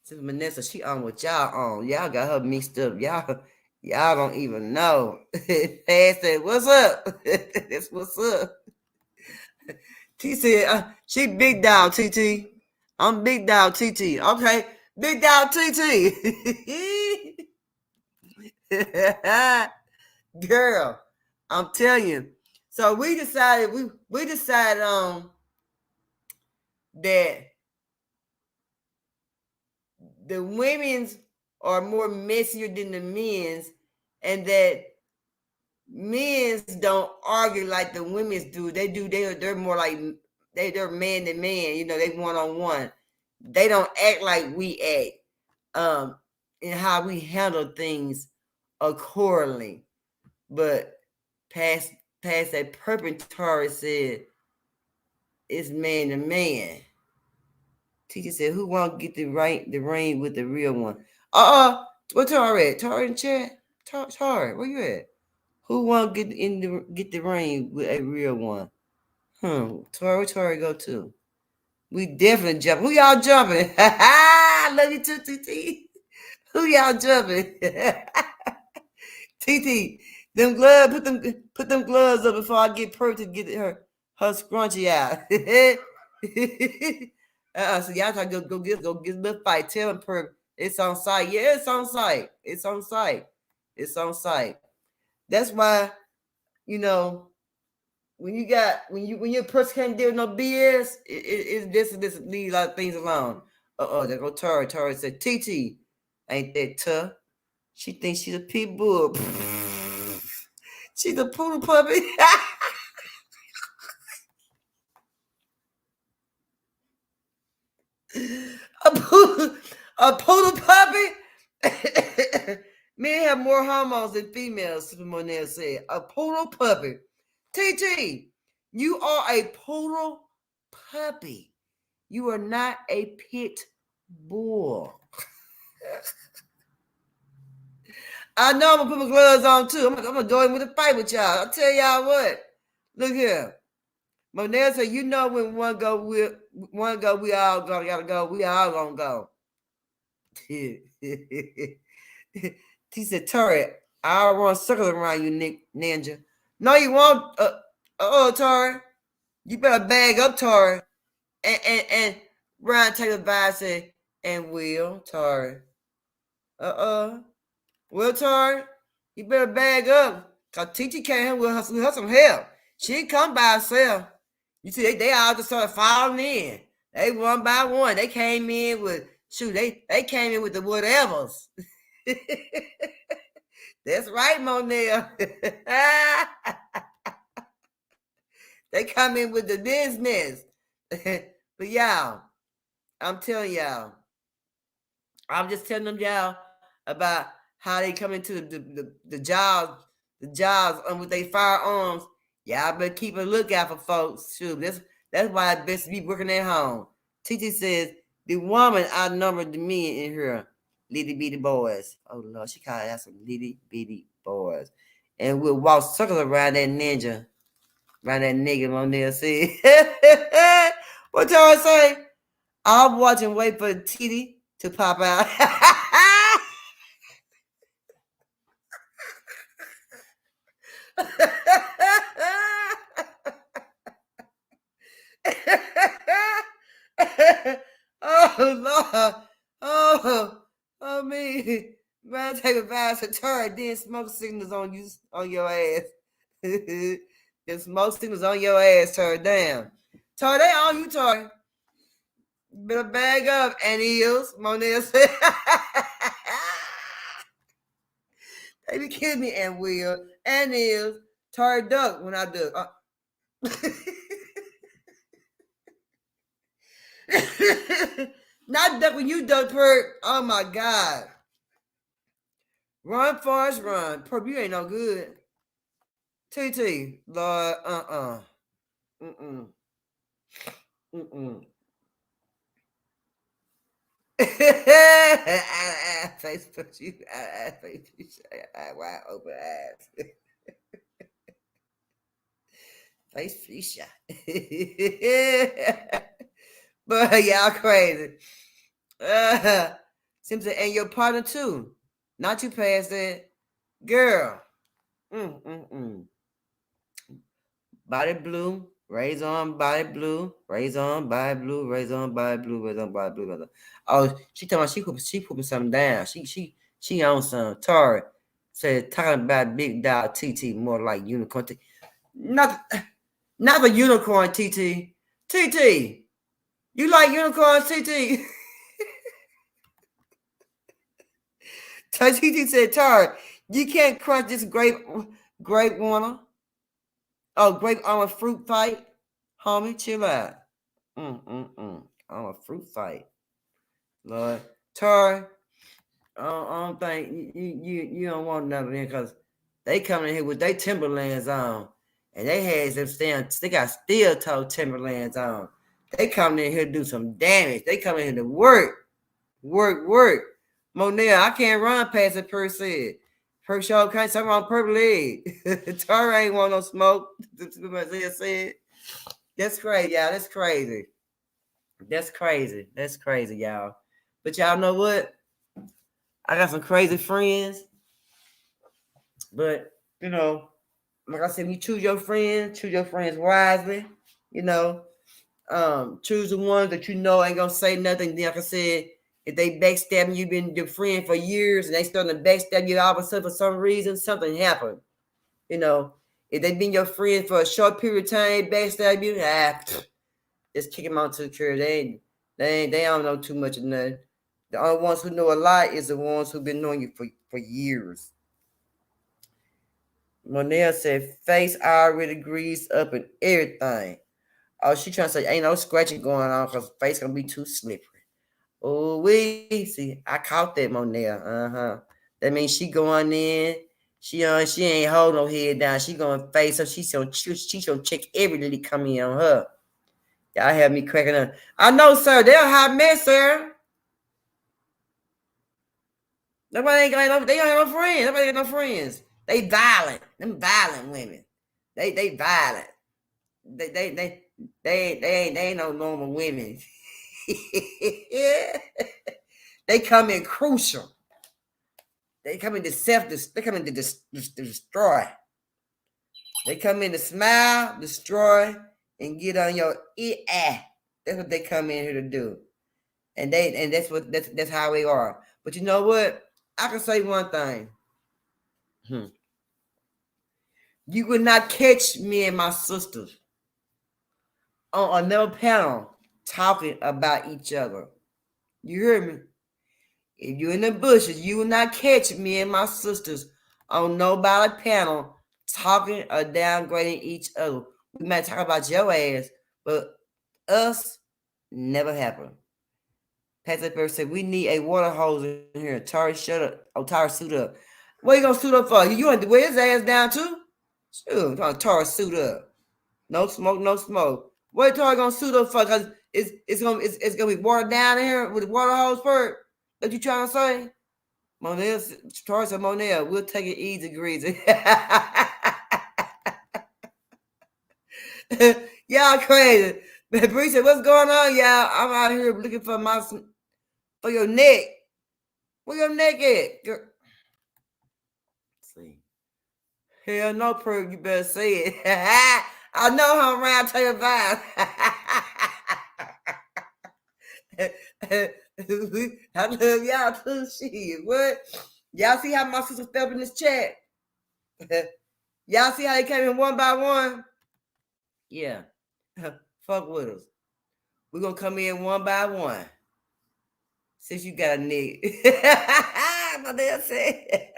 Since Vanessa, she on what y'all on. Y'all got her mixed up. Y'all don't even know. Fast said, what's up? That's what's up. T said, she big dog, TT. I'm big dog, TT. Okay, big dog, TT. Girl, I'm telling you. So we decided that the women's are more messier than the men's, and that men's don't argue like the women's do. They're more like they're man to man, you know, they one-on-one. They don't act like we act, and how we handle things accordingly. But past that perpetrator said it's man to man. Teacher said, who won't get the ring with the real one? Where Tari at? Tari in chat? Tari, where you at? Who won't get the ring with a real one? Tari go to? We definitely jumping. Who y'all jumping? I love you too, TT. Who y'all jumping? TT, Them gloves, put them gloves up before I get Perp to get her scrunchie out. So y'all try to go get a little fight. Tell him Perp it's on site. Yeah, it's on site. It's on site. It's on site. That's why, you know, when your person can't deal with no BS, it's this leave a lot of things alone. There go Tori. Tori said, TT, ain't that tough? She thinks she's a pit bull. She's a poodle puppy. a poodle puppy. Men have more hormones than females, Super Monell said. A poodle puppy. TT, you are a poodle puppy. You are not a pit bull. I know I'm gonna put my gloves on too. I'm gonna go in with a fight with y'all. I'll tell y'all what. Look here. Monell said, you know when one go, we all gotta go. We all gonna go. He said, Tori, I'll run circles around you, ninja. No, you won't. Tori. You better bag up, Tori. And Ryan Taylor Vibe said, and Will, Tori. Will, Tori, you better bag up. Cause TT came with her some help. She didn't come by herself. You see, they all just started falling in. They one by one. They came in with they came in with the whatevers. That's right, Monell. They come in with the business. But y'all, I'm telling y'all, I'm just telling them y'all about how they come into the jobs with their firearms. Y'all better keep a lookout for folks. Shoot, that's why it's best to be working at home. TT says the woman outnumbered the men in here. Little bitty boys. Oh Lord, she called that some little bitty boys. And we'll walk circles around that ninja. Around that nigga Monell said. What y'all say? I'm watching, wait for the titty to pop out. Oh Lord. Oh me. Man, take a bath to turn, then smoke signals on your ass. The smoke signals on your ass, turn down. Tori, they on you, Tori. Better bag up, and heels. Monell said. They be kidding me, and Will, and heels. Tori duck when I duck. Not duck when you duck, Perp. Oh my God. Run, Forrest, run. Perp, you ain't no good. TT, Lord, Facebook, you, wide open eyes. Face Fisha. But y'all crazy. Simpson, and your partner too. Not you past that. Girl. Body blue. Raise on body blue. Raise on body blue. Raise on body blue. Raise on body blue. Oh, she talking about she pooping something down. She on some. Tori said talking about big dog TT more like unicorn. Not the unicorn TT. TT. You like unicorns, TT? TT said, Tori, you can't crush this grape Warner. Oh, grape on a fruit fight. Homie, chill out. On a fruit fight. Lord. Tori, I don't think you don't want none of them because they come in here with their Timberlands on. And they had them they got steel toe Timberlands on. They come in here to do some damage. They come in here to work. Monell, I can't run past it per se. Per show can't something on purple leg. Tori ain't want no smoke. Said. That's crazy, y'all. That's crazy. That's crazy, y'all. But y'all know what? I got some crazy friends. But You know, like I said, you choose your friends wisely. You know, choose the ones that you know ain't gonna say nothing. Like I said, if they backstabbing you, been your friend for years, and they starting to backstab you all of a sudden for some reason, something happened. You know, if they been your friend for a short period of time, backstab you, just kick them out to the curb. They don't know too much of nothing. The only ones who know a lot is the ones who've been knowing you for years. Monell said, face already greased up and everything. Oh, she trying to say ain't no scratching going on because face gonna be too slippery. Oh, we see, I caught that Monell. That means she going in. She ain't hold no head down. She gonna face her. She gonna check every little come in on her. Y'all have me cracking up. I know, sir. They're a hot mess, sir. Nobody ain't got no. They don't have no friends. Nobody got no friends. They violent. Them violent women. They violent. They ain't no normal women. They come in crucial. They come in to They come in to destroy. They come in to smile, destroy, and get on your ear. That's what they come in here to do. And that's how we are. But you know what? I can say one thing. You would not catch me and my sisters on another panel talking about each other. You hear me? If you're in the bushes, you will not catch me and my sisters on nobody panel talking or downgrading each other. We might talk about your ass, but us never happened. Pastor First said, we need a water hose in here. Tari, shut up. Oh, Tari, suit up. What you gonna suit up for? You want to wear his ass down too? Shoot, Tari, suit up. No smoke, no smoke. What Tari gonna suit up for? Cause it's gonna be water down in here with the water hose for it. What you trying to say? Monell, Tari said, Monell, we'll take it easy, greasy. Y'all crazy. Bree said, what's going on, y'all? I'm out here looking for your neck. Where your neck at? Girl. See. Hell no, Perk, you better say it. I know how I'm around, tell you about. I love y'all too. Shit. What? Y'all see how my sister fell in this chat? Y'all see how they came in one by one? Yeah. Fuck with us. We're gonna come in one by one. Since you got a nigga. My dad said.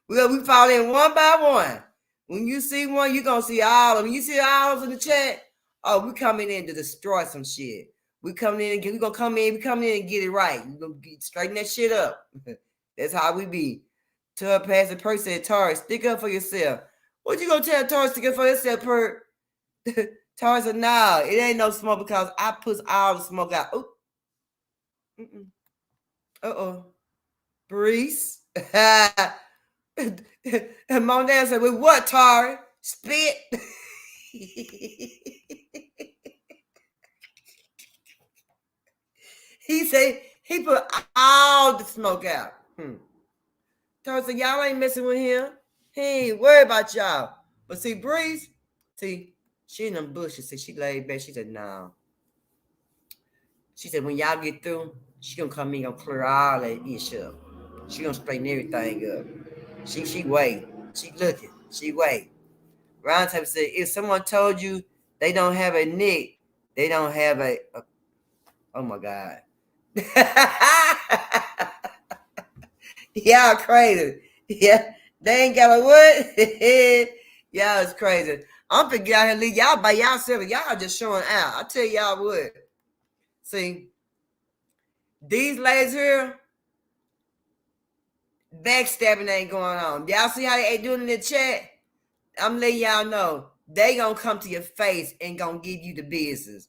We fall in one by one. When you see one, you're gonna see all of them. You see all of them in the chat? Oh, we coming in to destroy some shit. We coming in and we come in and get it right. We're gonna straighten that shit up. That's how we be. Tell Pastor Perk said, Tari, stick up for yourself. What you gonna tell Tari stick up for yourself, Perk? Tari said, no, it ain't no smoke because I put all the smoke out. Oh. Uh-oh. Breeze. And Monell said, with what, Tari? Spit. He said he put all the smoke out. Tari said, y'all ain't messing with him. He ain't worried about y'all. But see, Breeze, she in them bushes. See, she laid back. She said, no. She said, when y'all get through, she gonna come in, gonna clear all that issue up. She gonna straighten everything up. She wait. She looking. She wait. Round Table said, if someone told you they don't have a nick, they don't have a oh my God. Y'all crazy. Yeah, they ain't got a what? Y'all is crazy. I'm finna get out here and leave y'all by y'allself. Y'all just showing out. I tell y'all what. See, these ladies here, backstabbing ain't going on. Y'all see how they ain't doing in the chat? I'm letting y'all know. They gonna come to your face and gonna give you the business.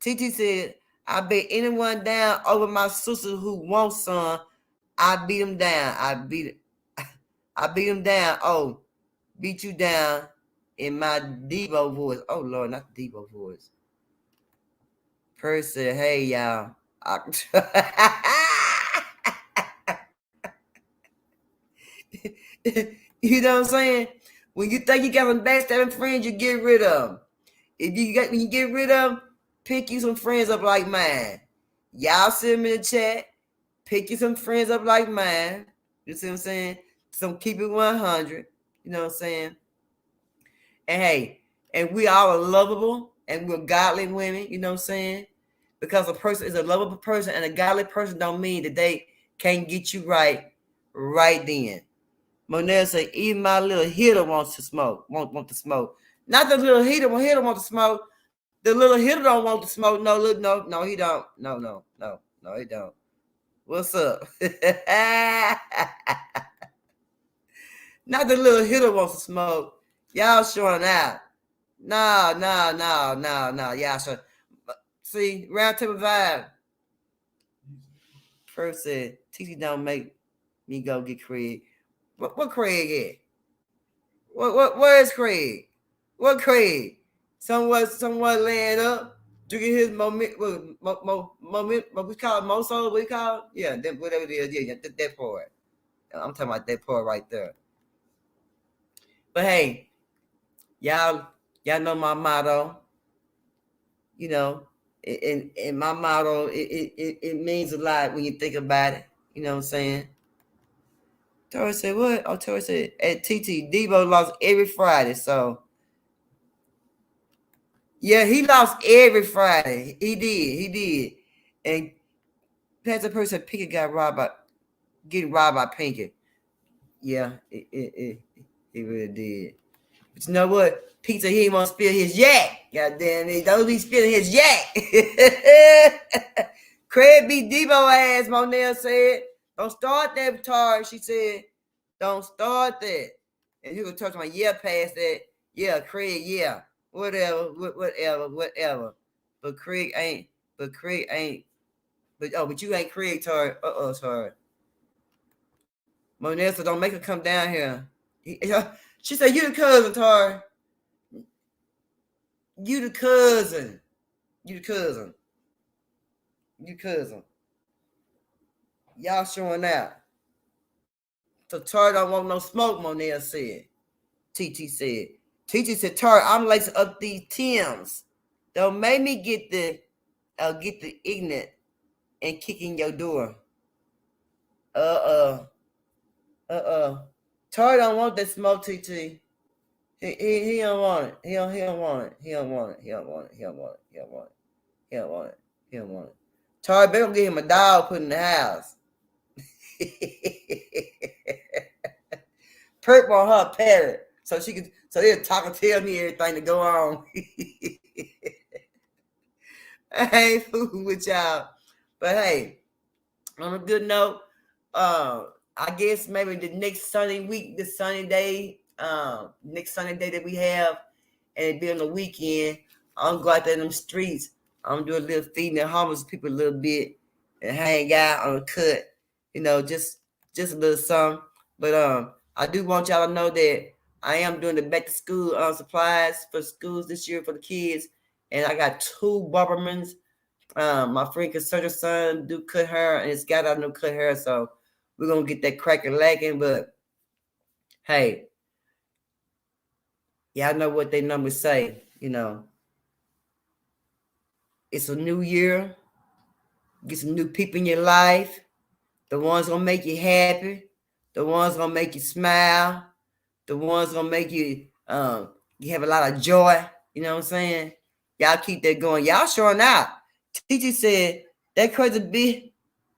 TT said, I bet anyone down over my sister who wants some, I beat them down. I beat them down. Oh, beat you down in my Devo voice. Oh Lord, not the Devo voice. Percy said, hey y'all. You know what I'm saying? When you think you got some backstabbing friends, you get rid of them. When you get rid of them, pick you some friends up like mine. Y'all send me in the chat. Pick you some friends up like mine. You see what I'm saying? Some keep it 100. You know what I'm saying? And hey, and we all are lovable and we're godly women. You know what I'm saying? Because a person is a lovable person and a godly person don't mean that they can't get you right then. Monel said, even my little hitter wants to smoke. Want to smoke. Not the little hitter want to smoke. The little hitter don't want to smoke. No, he don't. No, he don't. What's up? Not the little hitter wants to smoke. Y'all showing out. No. Y'all showing. See, round table vibe. First said, TT don't make me go get Craig. What Craig at? Where is Craig? What Craig? Someone laying up, drinking his moment. We call it Moso. We call it? Yeah, whatever it is. Yeah, that part. I'm talking about that part right there. But hey, y'all know my motto. You know, and my motto it means a lot when you think about it. You know what I'm saying? Tori said what? Oh, Tori said at TT Debo lost every Friday. So yeah, he lost every Friday. He did. And Pastor Person Pinkett getting robbed by Pinkett. Yeah, it really did. But you know what? Pizza, he ain't want to spill his yak. Goddamn, he don't be spilling his yak. Craig beat Debo ass, Monel said. Don't start that, Tar. She said, don't start that. And he was talking about, yeah, past that. Yeah, Craig, yeah. Whatever. But Craig ain't. But you ain't Craig, Tar. Tar. Monel said, don't make her come down here. She said, you the cousin, Tar. You the cousin. Y'all showing out. So Tar don't want no smoke, Monel said. TT said. TT said, Tar, I'm lacing up these Tims. Don't make me get the ignorant and kick in your door. Tar don't want that smoke, TT. He don't want it. He don't want it. Tar better get him a dog put in the house. Perp on her parrot. So he'll talk and tell me everything to go on. I ain't fooling with y'all. But hey, on a good note, I guess maybe the next Sunday day that we have, and it be on the weekend, I'm go out there in them streets. I'm doing a little feeding the homeless people a little bit and hang out on the cut, you know, just a little something. But I do want y'all to know that I am doing the back to school supplies for schools this year for the kids, and I got 2 Barbermans. My friend Cassandra's son do cut hair, and it's got out no cut hair, so we're gonna get that cracker lacking. But hey, y'all know what they numbers say, you know. It's a new year. Get some new people in your life. The ones gonna make you happy. The ones gonna make you smile. The ones gonna make you you have a lot of joy. You know what I'm saying? Y'all keep that going. Y'all showing out. TT said that crazy bitch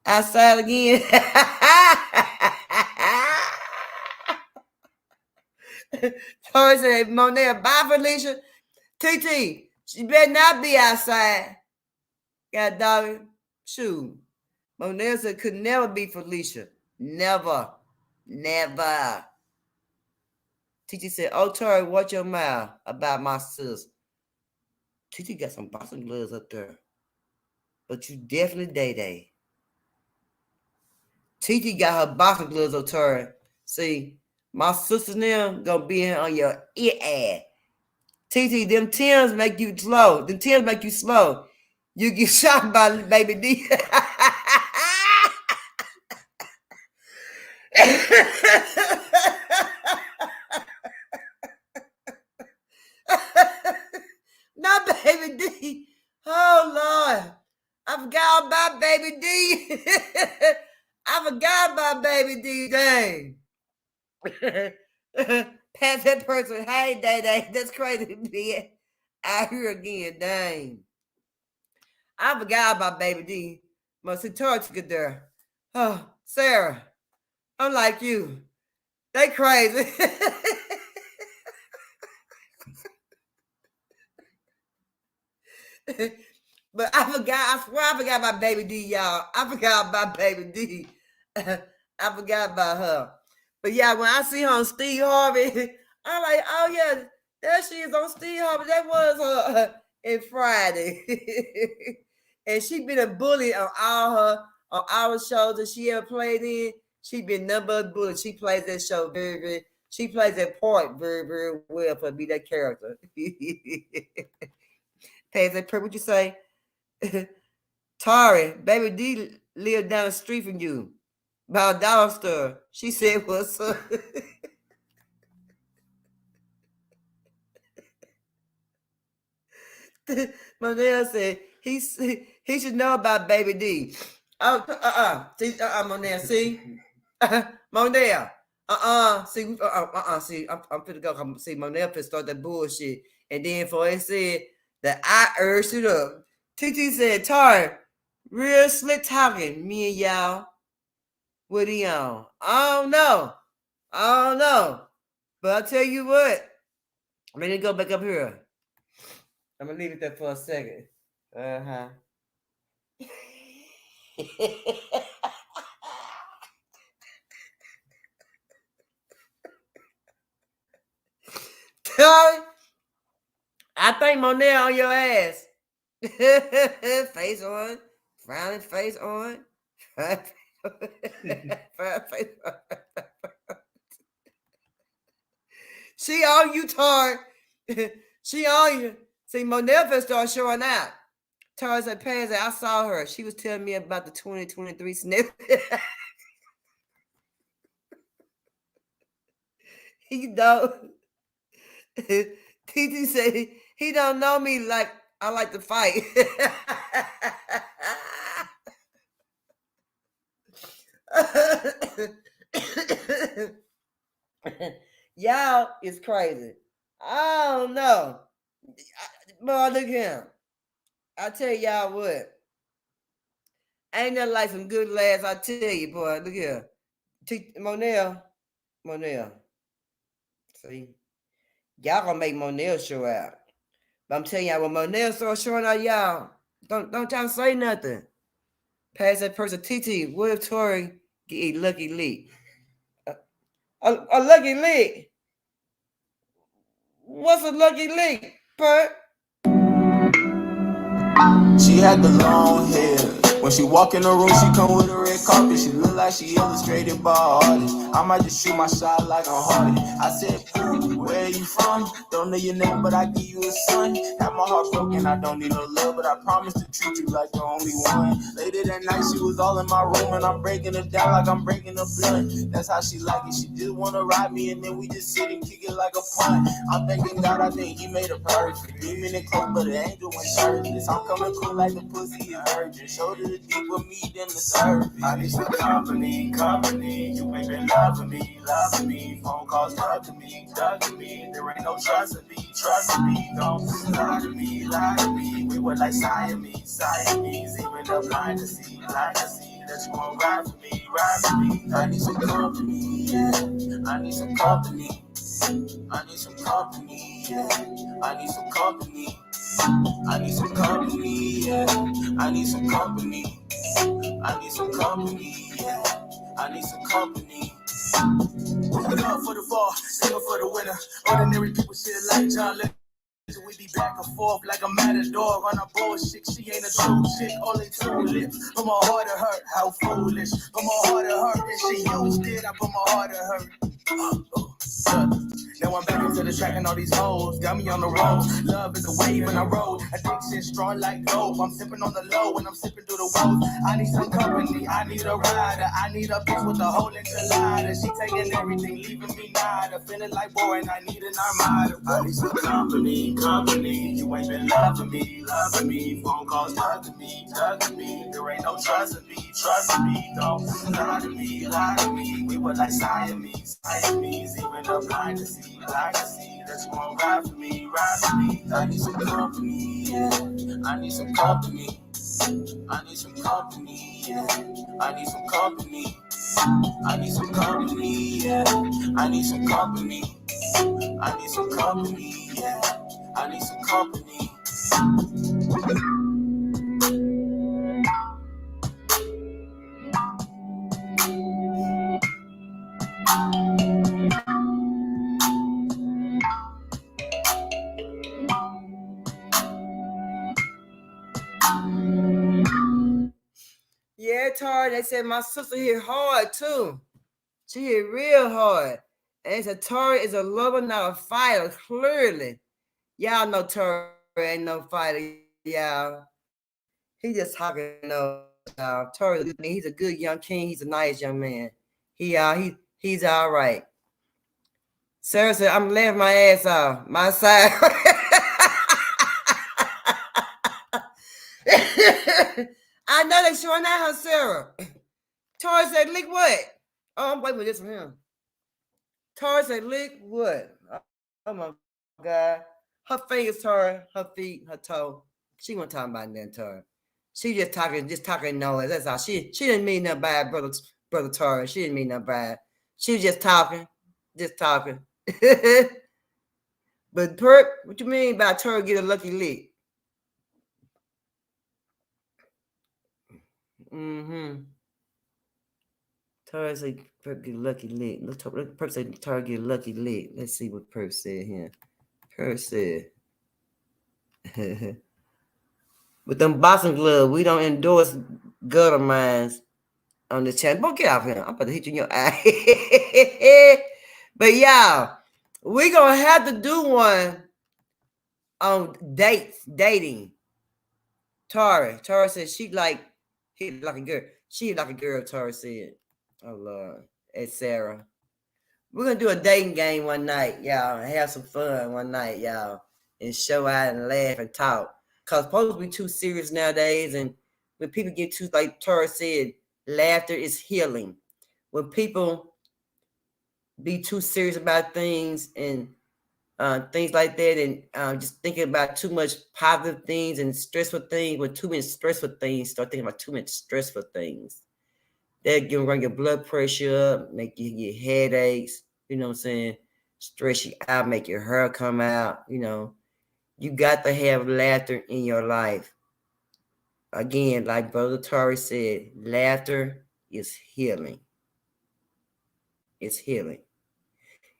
outside again. Tori said, Monel, bye, Felicia. TT, she better not be outside. God doggy. Shoot. Monel said could never be Felicia. Never. TT said, oh, Tori, watch your mouth about my sis. TT got some boxing gloves up there. But you definitely day. TT got her boxing gloves up, Tori. See, my sister now gonna be in on your ear ass. TT, them Tims make you slow. Them Tims make you slow. You get shot by baby D. Baby D. I forgot about Baby D. Dang. Pass that person. Hey, Day. That's crazy to be out here again. Dang. I forgot about Baby D. Must have Tori took it there. Oh, Sarah. Unlike you. They crazy. But I swear I forgot about Baby D, y'all. I forgot about Baby D. I forgot about her. But yeah, when I see her on Steve Harvey, I'm like, oh yeah, there she is on Steve Harvey. That was her in Friday. And she been a bully on all our shows that she ever played in. She been number one bully. She plays that show she plays that part very, very well for be that character. Pays that what you say? Tari, Baby D lived down the street from you. By a dollar store. She said, what's up? Monell said, he should know about Baby D. Oh, see, Monell, see? Monell, see, see, I'm finna go. See, Monell finna start that bullshit. And then for it said that I urged it up. TT said, Tari, real slick talking, me and y'all. What he on? I don't know. But I'll tell you what. Let me go back up here. I'm gonna leave it there for a second. I think Monell on your ass. Face on, frowning face on. She on you, Tar. She on you. See, Monell first started showing out. Tar said, Pansy, I saw her. She was telling me about the 2023 sniff. He don't. TT said he don't know me like I like to fight. Y'all is crazy. I don't know. Boy, look at him. I tell y'all what. Ain't nothing like some good laughs, I tell you, boy. Look here. Monell. See? Y'all gonna make Monell show out. But I'm telling y'all, when Monell starts showing out, y'all, don't y'all say nothing. Pass that person. TT, what if Tori get a lucky lick? A lucky lick? What's a lucky lick, Pert? She had the long hair. When she walk in the room, she come with a red carpet. She look like she illustrated by an artist. I might just shoot my shot like I'm Hardy. I said, where are you from? Don't know your name, but I give you a son. Have my heart broken, I don't need no love, but I promise to treat you like the only one. Later that night, she was all in my room, and I'm breaking her down like I'm breaking a blunt. That's how she like it. She just wanna ride me, and then we just sit and kick it like a punt. I'm thanking God, I think he made her perfect. Demon and close, but the angel went shirtless. I'm coming cool like the pussy is virgin. Shoulder to deep with me, then the surface. I need some company. You ain't been loving me. Phone calls talking me. There ain't no trust in me. Don't lie to me. We were like Siamese. Even up blind to see that you won't ride for me. I need some company, yeah. I need some company, yeah. I need some company, yeah. I need some company, yeah. I need some company. Put it up for the fall, sing for the winter. Ordinary people shit like John Lennon. We be back and forth like a matador. Run a bullshit, she ain't a true chick. Only 2 lips. Put my heart to hurt, how foolish. Put my heart to hurt, and she used it. I put my heart to hurt. Now I'm back into the track and all these hoes got me on the road. Love is a wave and I roll. Addiction strong like dope. I'm sipping on the low and I'm sipping through the woes. I need some company. I need a rider. I need a bitch with a whole enchilada. She taking everything, leaving me nada. Feeling like boy and I need an armada. I need some company. You ain't been loving me. Phone calls tugging me. There ain't no trust in me. Don't lie to me. We were like Siamese. Even the blind to see that you won't ride for me. I need some company, yeah. I need some company, yeah. I need some company, yeah. I need some company, yeah. I need some company, yeah. I need some company. Yeah, Tori, they said my sister hit hard too. She hit real hard. And they said Tori is a lover, not a fighter, clearly. Y'all know Tori ain't no fighter, y'all. He just talking, Tori, he's a good young king. He's a nice young man. He's all right. Sarah said, I'm laughing my ass off. My side. I know they showing out her Sarah. Tori said, lick what? Oh, I'm waiting for this from him. Tori said, lick what? Oh my God. Her fingers, Tori, her feet, her toe. She wasn't talking about that, Tori. She just talking noise. That's all. She didn't mean nothing bad, brother Tori. She didn't mean nothing bad. She was just talking. But Perk, what you mean by Tori get a lucky lick? Tori said Perk get a lucky lick. Perk said Tori get a lucky lick. Let's see what Perk said here. Perk said, with them boxing gloves, we don't endorse gutter mines on the channel. Don't get out here. I'm about to hit you in your eye. But y'all, we're going to have to do one on dating. Tori said he like a girl. She like a girl, Tori said. Oh, Lord. It's Sarah. We're going to do a dating game one night, y'all, and have some fun one night, y'all, and show out and laugh and talk. Because supposed to be too serious nowadays, and when people get too, like Tori said, laughter is healing. When people be too serious about things and things like that, and just thinking about too much positive things and stressful things, with too many stressful things, start thinking about too much stressful things. That can run your blood pressure up, make you get headaches, you know what I'm saying? Stress you out, make your hair come out, you know. You got to have laughter in your life. Again, like Brother Tori said, laughter is healing. It's healing.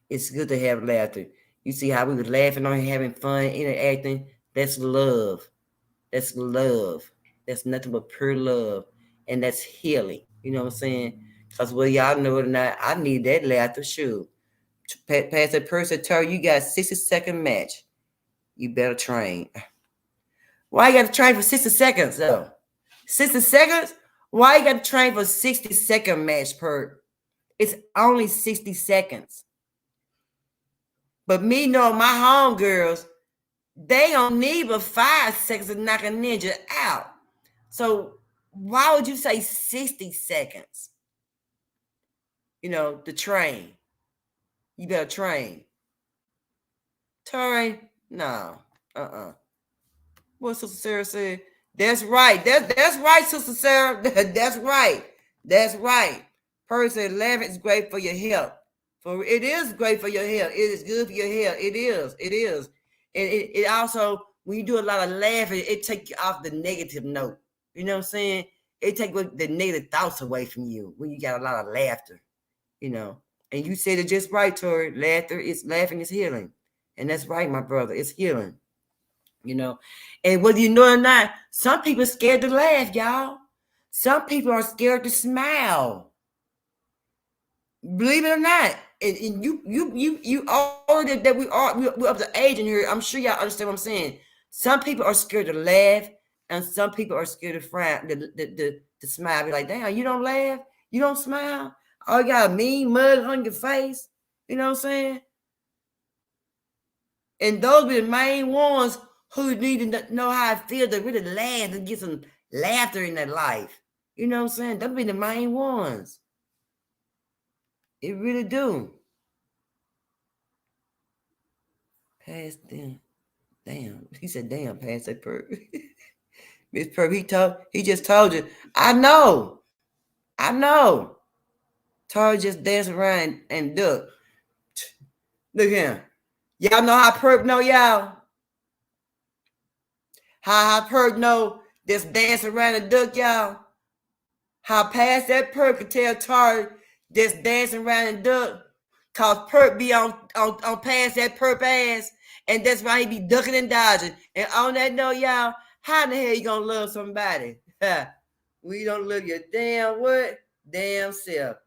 It's good to have laughter. You see how we were laughing on having fun, interacting? That's love. That's love. That's nothing but pure love. And that's healing. You know what I'm saying? Because whether y'all know it or not, I need that laughter, sure. Past that person, Tori, you got a 60-second match. You better train. Why you got to train for 60 seconds, though? 60 seconds? Why you got to train for 60-second match, Perk? It's only 60 seconds. But me knowing my homegirls, they don't need but 5 seconds to knock a ninja out. So why would you say 60 seconds? You know, to train. You better train. Tori, no. What Sister Sarah said? That's right. That's right, Sister Sarah. That's right. That's right. Person, laughing is great for your health. For it is great for your health. It is good for your health. It is. And it also, when you do a lot of laughing, it takes you off the negative note. You know what I'm saying? It takes the negative thoughts away from you when you got a lot of laughter. You know. And you said it just right, Tori. Laughing is healing. And that's right, my brother. It's healing. You know. And whether you know it or not, some people are scared to laugh, y'all. Some people are scared to smile. Believe it or not. and you older that we're up to age in here. I'm sure y'all understand what I'm saying. Some people are scared to laugh, and some people are scared to frown, to smile. Be like, damn, you don't laugh, you don't smile. Oh, you got a mean mug on your face. You know what I'm saying? And those be the main ones who need to know how it feels to really laugh and get some laughter in their life. You know what I'm saying? They'll be the main ones. It really do. Pass them. Damn. He said, damn, pass that perp. Miss Perp, he just told you. I know. Tar just dance around and duck. Look at him. Y'all know how perp know y'all? How perp know just dance around and duck, y'all? How past that perp can tell Tar just dancing around and duck, cause perp be on past that perp ass, and that's why he be ducking and dodging. And on that note, y'all, how in the hell you gonna love somebody? We don't love your damn what? Damn self.